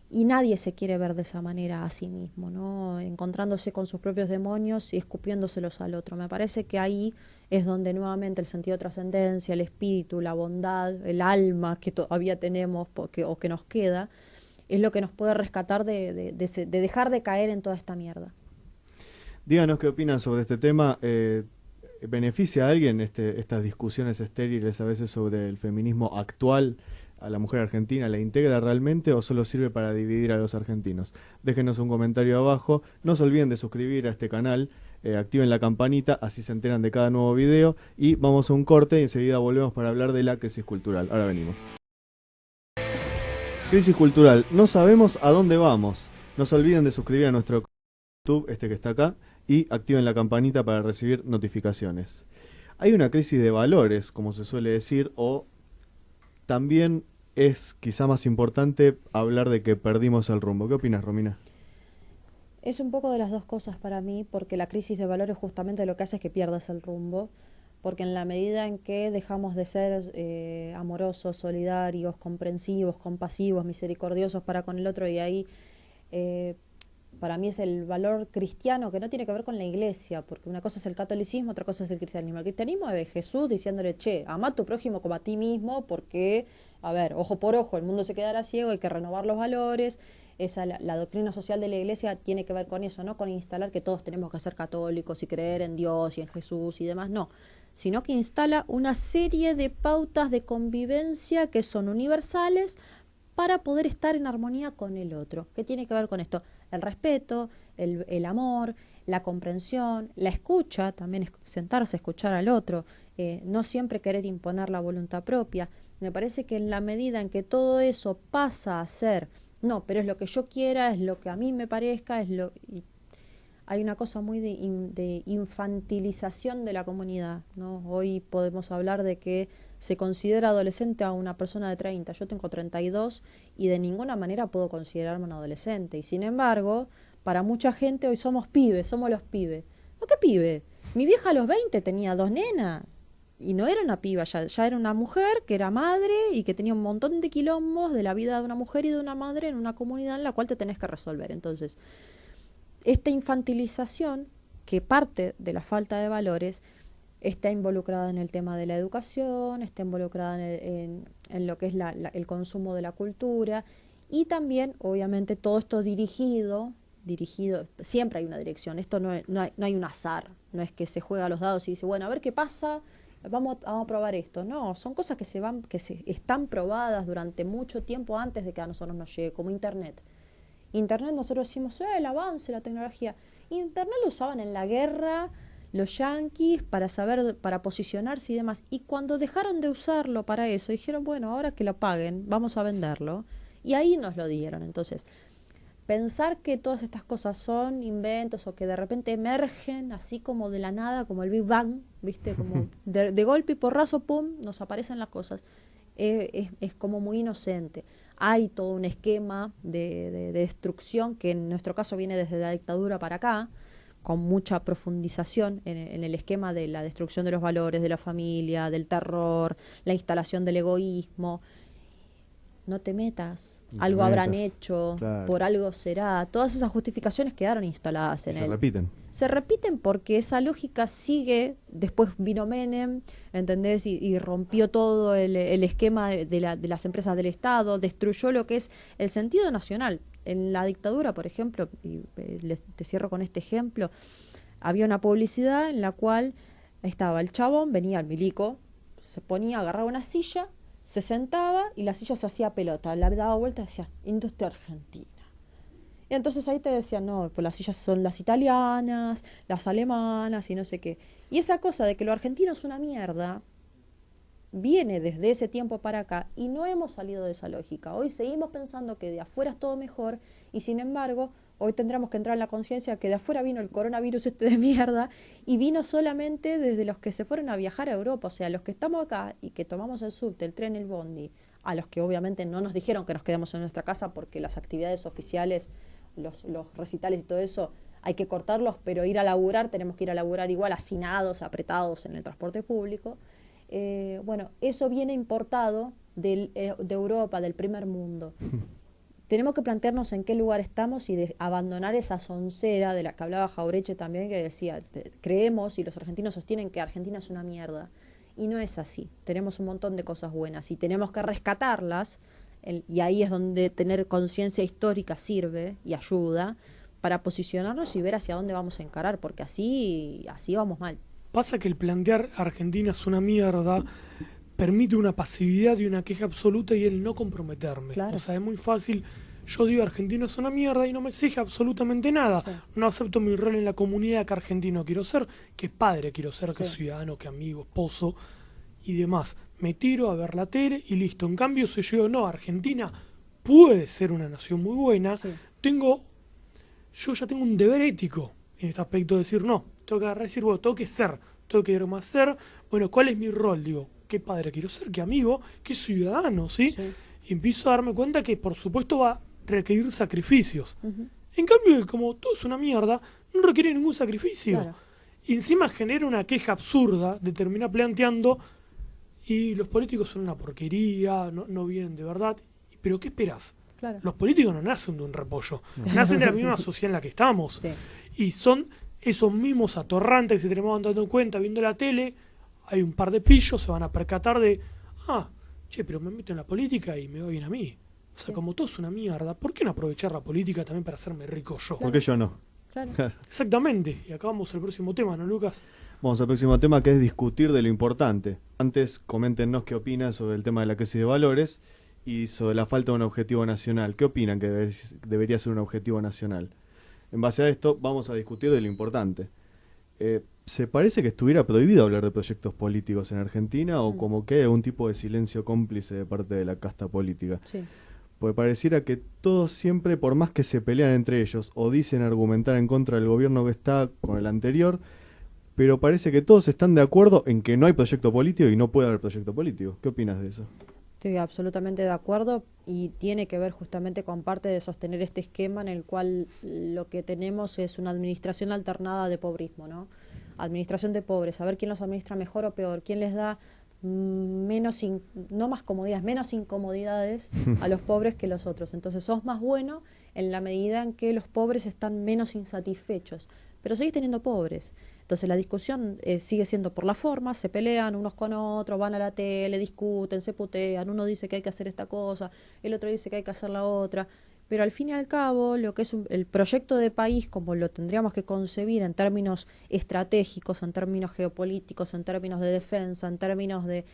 y nadie se quiere ver de esa manera a sí mismo, ¿no? Encontrándose con sus propios demonios y escupiéndoselos al otro. Me parece que ahí es donde nuevamente el sentido de trascendencia, el espíritu, la bondad, el alma que todavía tenemos o que nos queda, es lo que nos puede rescatar de dejar de caer en toda esta mierda. Díganos qué opinan sobre este tema. ¿Beneficia a alguien estas discusiones estériles a veces sobre el feminismo actual? ¿A la mujer argentina la integra realmente o solo sirve para dividir a los argentinos? Déjenos un comentario abajo. No se olviden de suscribir a este canal. Activen la campanita, así se enteran de cada nuevo video. Y vamos a un corte y enseguida volvemos para hablar de la crisis cultural. Ahora venimos. Crisis cultural. No sabemos a dónde vamos. No se olviden de suscribir a nuestro YouTube, este que está acá, y activen la campanita para recibir notificaciones. Hay una crisis de valores, como se suele decir, o también es quizá más importante hablar de que perdimos el rumbo. ¿Qué opinas, Romina? Es un poco de las dos cosas para mí, porque la crisis de valores justamente lo que hace es que pierdas el rumbo, porque en la medida en que dejamos de ser amorosos, solidarios, comprensivos, compasivos, misericordiosos para con el otro, y ahí para mí es el valor cristiano que no tiene que ver con la iglesia, porque una cosa es el catolicismo, otra cosa es el cristianismo. El cristianismo es Jesús diciéndole, che, ama a tu prójimo como a ti mismo, porque, a ver, ojo por ojo, el mundo se quedará ciego, hay que renovar los valores. La doctrina social de la iglesia tiene que ver con eso, no con instalar que todos tenemos que ser católicos y creer en Dios y en Jesús y demás, no, sino que instala una serie de pautas de convivencia que son universales para poder estar en armonía con el otro. ¿Qué tiene que ver con esto? El respeto, el amor, la comprensión, la escucha, también es sentarse a escuchar al otro, no siempre querer imponer la voluntad propia. Me parece que en la medida en que todo eso pasa a ser, no, pero es lo que yo quiera, es lo que a mí me parezca, y hay una cosa muy de infantilización de la comunidad, ¿no? Hoy podemos hablar de que se considera adolescente a una persona de 30. Yo tengo 32 y de ninguna manera puedo considerarme un adolescente. Y sin embargo, para mucha gente hoy somos pibes, somos los pibes. ¿No qué pibe? Mi vieja a los 20 tenía 2 nenas y no era una piba, ya era una mujer que era madre y que tenía un montón de quilombos de la vida de una mujer y de una madre en una comunidad en la cual te tenés que resolver. Entonces, esta infantilización, que parte de la falta de valores, está involucrada en el tema de la educación, está involucrada en lo que es el consumo de la cultura y también, obviamente, todo esto dirigido, siempre hay una dirección, esto no hay un azar, no es que se juega a los dados y dice, bueno, a ver qué pasa vamos a probar esto. No, son cosas que se están probadas durante mucho tiempo antes de que a nosotros nos llegue, como Internet. Internet nosotros decimos, el avance, la tecnología. Internet lo usaban en la guerra los yanquis para posicionarse y demás. Y cuando dejaron de usarlo para eso, dijeron, bueno, ahora que lo paguen, vamos a venderlo. Y ahí nos lo dieron. Entonces, pensar que todas estas cosas son inventos o que de repente emergen así como de la nada, como el Big Bang, ¿viste? Como de golpe y porrazo, pum, nos aparecen las cosas. Es como muy inocente. Hay todo un esquema de destrucción que en nuestro caso viene desde la dictadura para acá, con mucha profundización en el esquema de la destrucción de los valores, de la familia, del terror, la instalación del egoísmo. No te metas, No te algo habrán metas, hecho, claro. por algo será. Todas esas justificaciones quedaron instaladas en Se él. repiten. Se repiten porque esa lógica sigue, después vino Menem, ¿entendés? Y rompió todo el esquema de las empresas del Estado, destruyó lo que es el sentido nacional. En la dictadura, por ejemplo, y te cierro con este ejemplo, había una publicidad en la cual estaba el chabón, venía el milico, se ponía, agarraba una silla, se sentaba y la silla se hacía pelota, la daba vuelta y decía, industria argentina. Y entonces ahí te decían, no, pues las sillas son las italianas, las alemanas y no sé qué. Y esa cosa de que lo argentino es una mierda, viene desde ese tiempo para acá y no hemos salido de esa lógica. Hoy seguimos pensando que de afuera es todo mejor y sin embargo hoy tendremos que entrar en la conciencia que de afuera vino el coronavirus este de mierda y vino solamente desde los que se fueron a viajar a Europa. O sea, los que estamos acá y que tomamos el subte, el tren, el bondi, a los que obviamente no nos dijeron que nos quedemos en nuestra casa porque las actividades oficiales, los recitales y todo eso, hay que cortarlos, pero ir a laburar, tenemos que ir a laburar igual hacinados, apretados en el transporte público. Bueno, eso viene importado de Europa, del primer mundo. Tenemos que plantearnos en qué lugar estamos y de abandonar esa soncera de la que hablaba Jaureche también, que decía, creemos y los argentinos sostienen que Argentina es una mierda. Y no es así. Tenemos un montón de cosas buenas y tenemos que rescatarlas. Y ahí es donde tener conciencia histórica sirve y ayuda para posicionarnos y ver hacia dónde vamos a encarar, porque así vamos mal. Pasa que el plantear Argentina es una mierda permite una pasividad y una queja absoluta y el no comprometerme. Claro. O sea, es muy fácil. Yo digo Argentina es una mierda y no me exige absolutamente nada. Sí. No acepto mi rol en la comunidad que argentino quiero ser, que padre quiero ser, que Sí. ciudadano, que amigo, esposo y demás. Me tiro a ver la tele y listo. En cambio, si yo digo, no, Argentina puede ser una nación muy buena, Sí. yo ya tengo un deber ético en este aspecto de decir, no, tengo que agarrar y decir, bueno, tengo que ser, tengo que más ser, bueno, ¿cuál es mi rol? Digo, ¿qué padre quiero ser? ¿Qué amigo? ¿Qué ciudadano? ¿Sí? Sí. Y empiezo a darme cuenta que, por supuesto, va a requerir sacrificios. Ujú. En cambio, como todo es una mierda, no requiere ningún sacrificio. Claro. Y encima genera una queja absurda de terminar planteando, y los políticos son una porquería, no vienen de verdad. ¿Pero qué esperás? Claro. Los políticos no nacen de un repollo, nacen de la misma sociedad en la que estamos. Sí. Y son esos mismos atorrantes que se tenemos dando cuenta viendo la tele. Hay un par de pillos, se van a percatar de, pero me meto en la política y me va bien a mí. O sea, Sí. como todo es una mierda, ¿por qué no aprovechar la política también para hacerme rico yo? ¿Por qué yo no? Claro. Exactamente. Y acá vamos al próximo tema, ¿no, Lucas? Vamos al próximo tema, que es discutir de lo importante. Antes, coméntenos qué opinan sobre el tema de la crisis de valores y sobre la falta de un objetivo nacional. ¿Qué opinan que debería ser un objetivo nacional? En base a esto, vamos a discutir de lo importante. ¿Se parece que estuviera prohibido hablar de proyectos políticos en Argentina o como que hay algún tipo de silencio cómplice de parte de la casta política? Sí. Porque pareciera que todos siempre, por más que se pelean entre ellos o dicen argumentar en contra del gobierno que está con el anterior, pero parece que todos están de acuerdo en que no hay proyecto político y no puede haber proyecto político. ¿Qué opinas de eso? Estoy absolutamente de acuerdo y tiene que ver justamente con parte de sostener este esquema en el cual lo que tenemos es una administración alternada de pobrismo, ¿no? Administración de pobres, saber quién los administra mejor o peor, quién les da no más comodidades, menos incomodidades a los pobres que los otros. Entonces sos más bueno en la medida en que los pobres están menos insatisfechos, pero seguís teniendo pobres. Entonces la discusión sigue siendo por la forma, se pelean unos con otros, van a la tele, discuten, se putean, uno dice que hay que hacer esta cosa, el otro dice que hay que hacer la otra, pero al fin y al cabo lo que es el proyecto de país como lo tendríamos que concebir en términos estratégicos, en términos geopolíticos, en términos de defensa, en términos de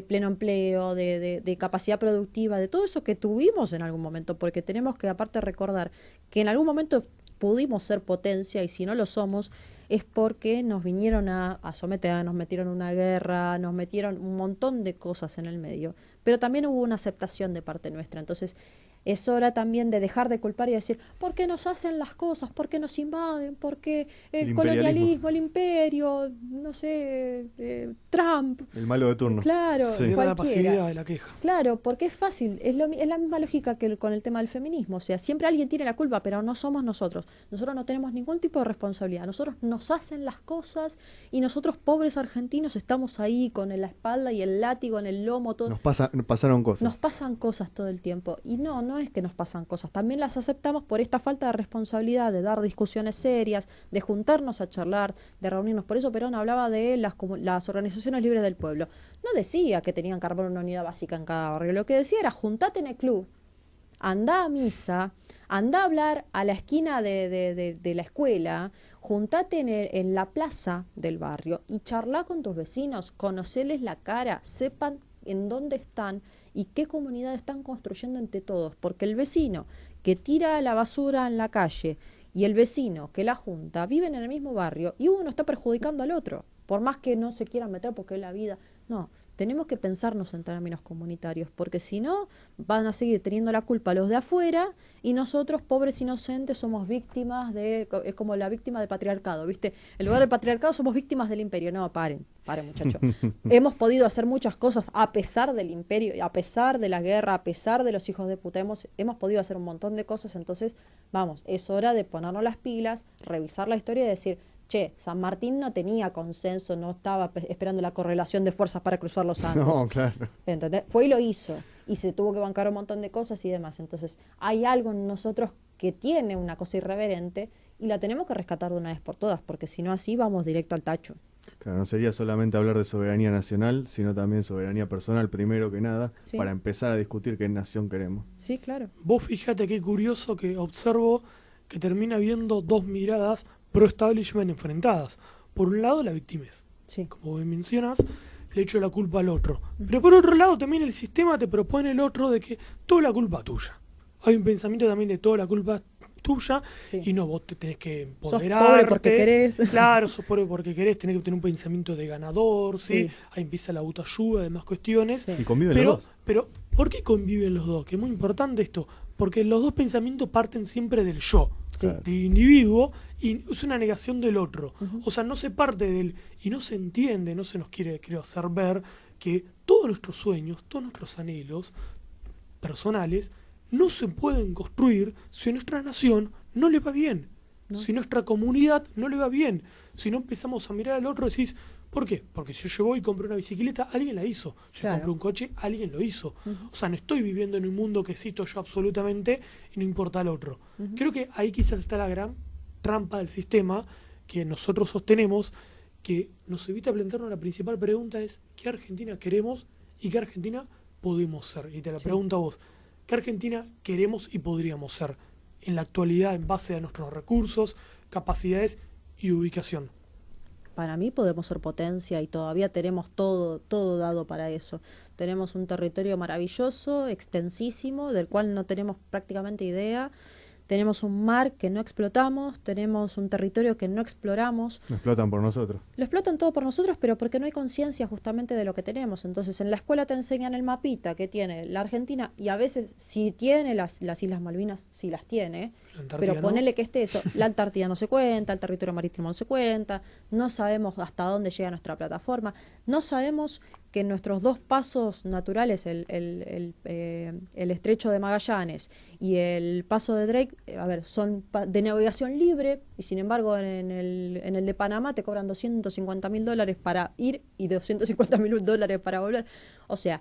pleno empleo, de capacidad productiva, de todo eso que tuvimos en algún momento, porque tenemos que aparte recordar que en algún momento pudimos ser potencia y si no lo somos es porque nos vinieron a someter, nos metieron una guerra, nos metieron un montón de cosas en el medio, pero también hubo una aceptación de parte nuestra. Entonces es hora también de dejar de culpar y decir, ¿por qué nos hacen las cosas? ¿Por qué nos invaden? ¿Por qué el colonialismo, el imperio, no sé, Trump? El malo de turno. Claro, Sí. La pasividad de la queja. Claro, porque es fácil, es la misma lógica que con el tema del feminismo, o sea, siempre alguien tiene la culpa, pero no somos nosotros. Nosotros no tenemos ningún tipo de responsabilidad, nosotros nos hacen las cosas y nosotros pobres argentinos estamos ahí con la espalda y el látigo en el lomo, todo. Nos pasaron cosas. Nos pasan cosas todo el tiempo y no es que nos pasan cosas, también las aceptamos por esta falta de responsabilidad, de dar discusiones serias, de juntarnos a charlar, de reunirnos. Por eso Perón hablaba de las organizaciones libres del pueblo. No decía que tenían que armar una unidad básica en cada barrio, lo que decía era juntate en el club, andá a misa, andá a hablar a la esquina de la escuela, juntate en la plaza del barrio y charlá con tus vecinos, conoceles la cara, sepan en dónde están y qué comunidad están construyendo entre todos, porque el vecino que tira la basura en la calle y el vecino que la junta viven en el mismo barrio y uno está perjudicando al otro, por más que no se quieran meter porque es la vida. No, tenemos que pensarnos en términos comunitarios, porque si no van a seguir teniendo la culpa los de afuera y nosotros, pobres inocentes, somos víctimas es como la víctima del patriarcado, ¿viste? En lugar del patriarcado somos víctimas del imperio. No, paren muchachos. Hemos podido hacer muchas cosas a pesar del imperio, a pesar de la guerra, a pesar de los hijos de puta, hemos podido hacer un montón de cosas, entonces, vamos, es hora de ponernos las pilas, revisar la historia y decir, che, San Martín no tenía consenso, no estaba esperando la correlación de fuerzas para cruzar los Andes. No, claro. ¿Entendés? Fue y lo hizo. Y se tuvo que bancar un montón de cosas y demás. Entonces, hay algo en nosotros que tiene una cosa irreverente y la tenemos que rescatar de una vez por todas, porque si no así vamos directo al tacho. Claro, no sería solamente hablar de soberanía nacional, sino también soberanía personal, primero que nada, Sí. para empezar a discutir qué nación queremos. Sí, claro. Vos fíjate qué curioso que observo que termina viendo dos miradas pro-establishment enfrentadas. Por un lado, la victimez. Sí. Como bien mencionas, le echo la culpa al otro. Pero por otro lado, también el sistema te propone el otro de que toda la culpa es tuya. Hay un pensamiento también de toda la culpa es tuya Sí. y no, vos te tenés que Sos empoderarte. pobre porque querés. Claro, sos pobre porque querés, tenés que tener un pensamiento de ganador, ¿sí? Sí. Ahí empieza la autoayuda, demás cuestiones. Sí. ¿Y conviven Pero, los dos? pero, ¿por qué conviven los dos? Que es muy importante esto. Porque los dos pensamientos parten siempre del yo, Sí. Claro. del individuo, y es una negación del otro. O sea, no se parte del... Y no se entiende, no se nos quiere, creo, hacer ver que todos nuestros sueños, todos nuestros anhelos personales, no se pueden construir si a nuestra nación no le va bien. No. Si nuestra comunidad no le va bien. Si no empezamos a mirar al otro y decís, ¿por qué? Porque si yo voy y compré una bicicleta, alguien la hizo. Si Claro. compré un coche, alguien lo hizo. O sea, no estoy viviendo en un mundo que cito yo absolutamente y no importa al otro. Creo que ahí quizás está la gran trampa del sistema que nosotros sostenemos, que nos evita plantearnos la principal pregunta es, ¿qué Argentina queremos y qué Argentina podemos ser? Y te la Sí. pregunto a vos, ¿qué Argentina queremos y podríamos ser en la actualidad en base a nuestros recursos, capacidades y ubicación? Para mí podemos ser potencia y todavía tenemos todo dado para eso. Tenemos un territorio maravilloso, extensísimo, del cual no tenemos prácticamente idea. Tenemos un mar que no explotamos, tenemos un territorio que no exploramos. Nos explotan por nosotros. Lo explotan todo por nosotros, pero porque no hay conciencia justamente de lo que tenemos. Entonces, en la escuela te enseñan el mapita que tiene la Argentina, y a veces sí tiene las Islas Malvinas, sí las tiene, La Antártida, pero ¿no? ponele que esté eso. La Antártida no se cuenta, el territorio marítimo no se cuenta, no sabemos hasta dónde llega nuestra plataforma, no sabemos que nuestros dos pasos naturales, el estrecho de Magallanes y el paso de Drake, son de navegación libre, y sin embargo en el de Panamá te cobran $250.000 para ir y $250.000 para volver. O sea,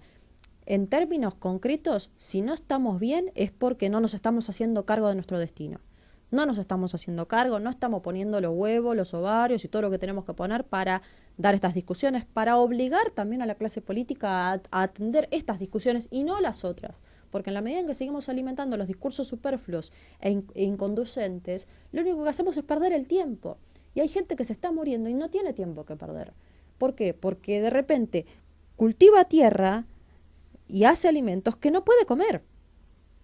en términos concretos, si no estamos bien es porque no nos estamos haciendo cargo de nuestro destino. No nos estamos haciendo cargo, no estamos poniendo los huevos, los ovarios y todo lo que tenemos que poner para dar estas discusiones, para obligar también a la clase política a atender estas discusiones y no las otras. porque en la medida en que seguimos alimentando los discursos superfluos e inconducentes, lo único que hacemos es perder el tiempo. Y hay gente que se está muriendo y no tiene tiempo que perder. ¿Por qué? Porque de repente cultiva tierra y hace alimentos que no puede comer.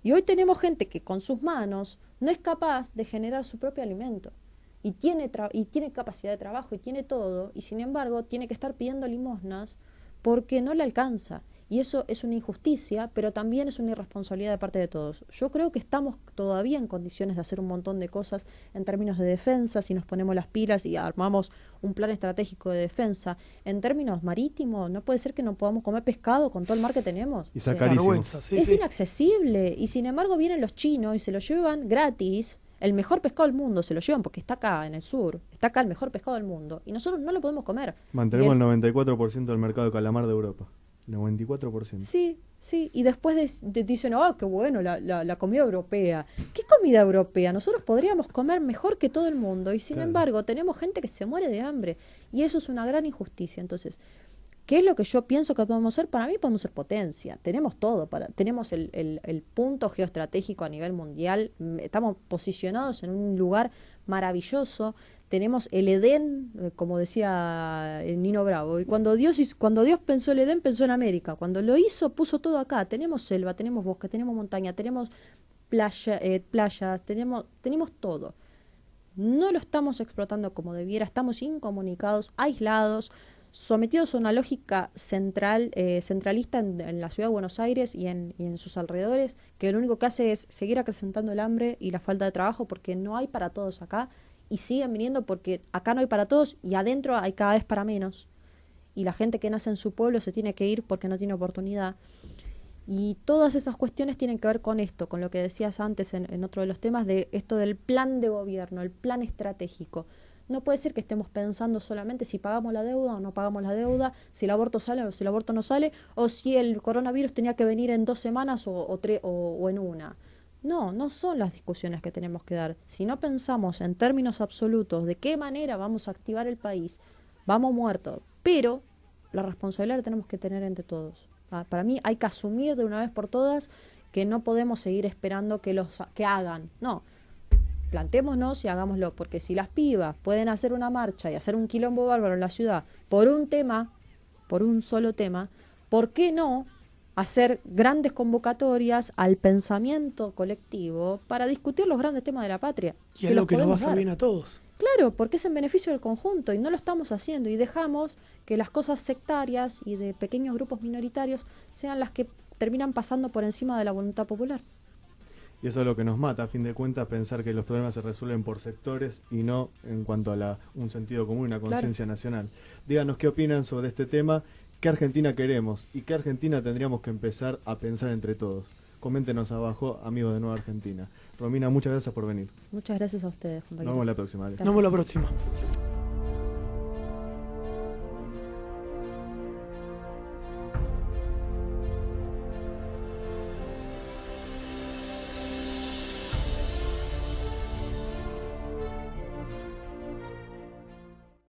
Y hoy tenemos gente que con sus manos no es capaz de generar su propio alimento. Y tiene capacidad de trabajo y tiene todo, y sin embargo tiene que estar pidiendo limosnas porque no le alcanza. Y eso es una injusticia, pero también es una irresponsabilidad de parte de todos. Yo creo que estamos todavía en condiciones de hacer un montón de cosas en términos de defensa, si nos ponemos las pilas y armamos un plan estratégico de defensa. En términos marítimos, no puede ser que no podamos comer pescado con todo el mar que tenemos. Y está carísimo. Vergüenza, sí, Es sí. inaccesible, y sin embargo vienen los chinos y se lo llevan gratis. El mejor pescado del mundo se lo llevan porque está acá en el sur, está acá el mejor pescado del mundo, y nosotros no lo podemos comer. Mantenemos Y el 94% del mercado de calamar de Europa. 94%. Sí, sí, y después dicen, ah, qué bueno, la comida europea. ¿Qué comida europea? Nosotros podríamos comer mejor que todo el mundo, y sin Claro. embargo tenemos gente que se muere de hambre, y eso es una gran injusticia. Entonces, ¿qué es lo que yo pienso que podemos ser? Para mí podemos ser potencia, tenemos todo, tenemos el punto geoestratégico a nivel mundial, estamos posicionados en un lugar maravilloso, tenemos el Edén, como decía Nino Bravo, y cuando Dios pensó el Edén, pensó en América, cuando lo hizo, puso todo acá, tenemos selva, tenemos bosque, tenemos montaña, tenemos playas, tenemos todo. No lo estamos explotando como debiera, estamos incomunicados, aislados, sometidos a una lógica centralista en la ciudad de Buenos Aires y en sus alrededores, que lo único que hace es seguir acrecentando el hambre y la falta de trabajo, porque no hay para todos acá, y siguen viniendo porque acá no hay para todos y adentro hay cada vez para menos. Y la gente que nace en su pueblo se tiene que ir porque no tiene oportunidad. Y todas esas cuestiones tienen que ver con esto, con lo que decías antes en otro de los temas, de esto del plan de gobierno, el plan estratégico. No puede ser que estemos pensando solamente si pagamos la deuda o no pagamos la deuda, si el aborto sale o si el aborto no sale, o si el coronavirus tenía que venir en 2 semanas o en una. No, no son las discusiones que tenemos que dar. Si no pensamos en términos absolutos de qué manera vamos a activar el país, vamos muertos. Pero la responsabilidad la tenemos que tener entre todos. Para mí hay que asumir de una vez por todas que no podemos seguir esperando que hagan. No, plantémonos y hagámoslo, porque si las pibas pueden hacer una marcha y hacer un quilombo bárbaro en la ciudad por un tema, por un solo tema, ¿por qué no hacer grandes convocatorias al pensamiento colectivo para discutir los grandes temas de la patria? Y es lo que nos va a hacer bien a todos. Claro, porque es en beneficio del conjunto y no lo estamos haciendo, y dejamos que las cosas sectarias y de pequeños grupos minoritarios sean las que terminan pasando por encima de la voluntad popular. Y eso es lo que nos mata, a fin de cuentas, pensar que los problemas se resuelven por sectores y no en cuanto a un sentido común, una conciencia nacional. Díganos qué opinan sobre este tema, qué Argentina queremos y qué Argentina tendríamos que empezar a pensar entre todos. Coméntenos abajo, amigos de Nueva Argentina. Romina, muchas gracias por venir. Muchas gracias a ustedes, compañeros. Nos vemos la próxima. Ale. Nos vemos la próxima.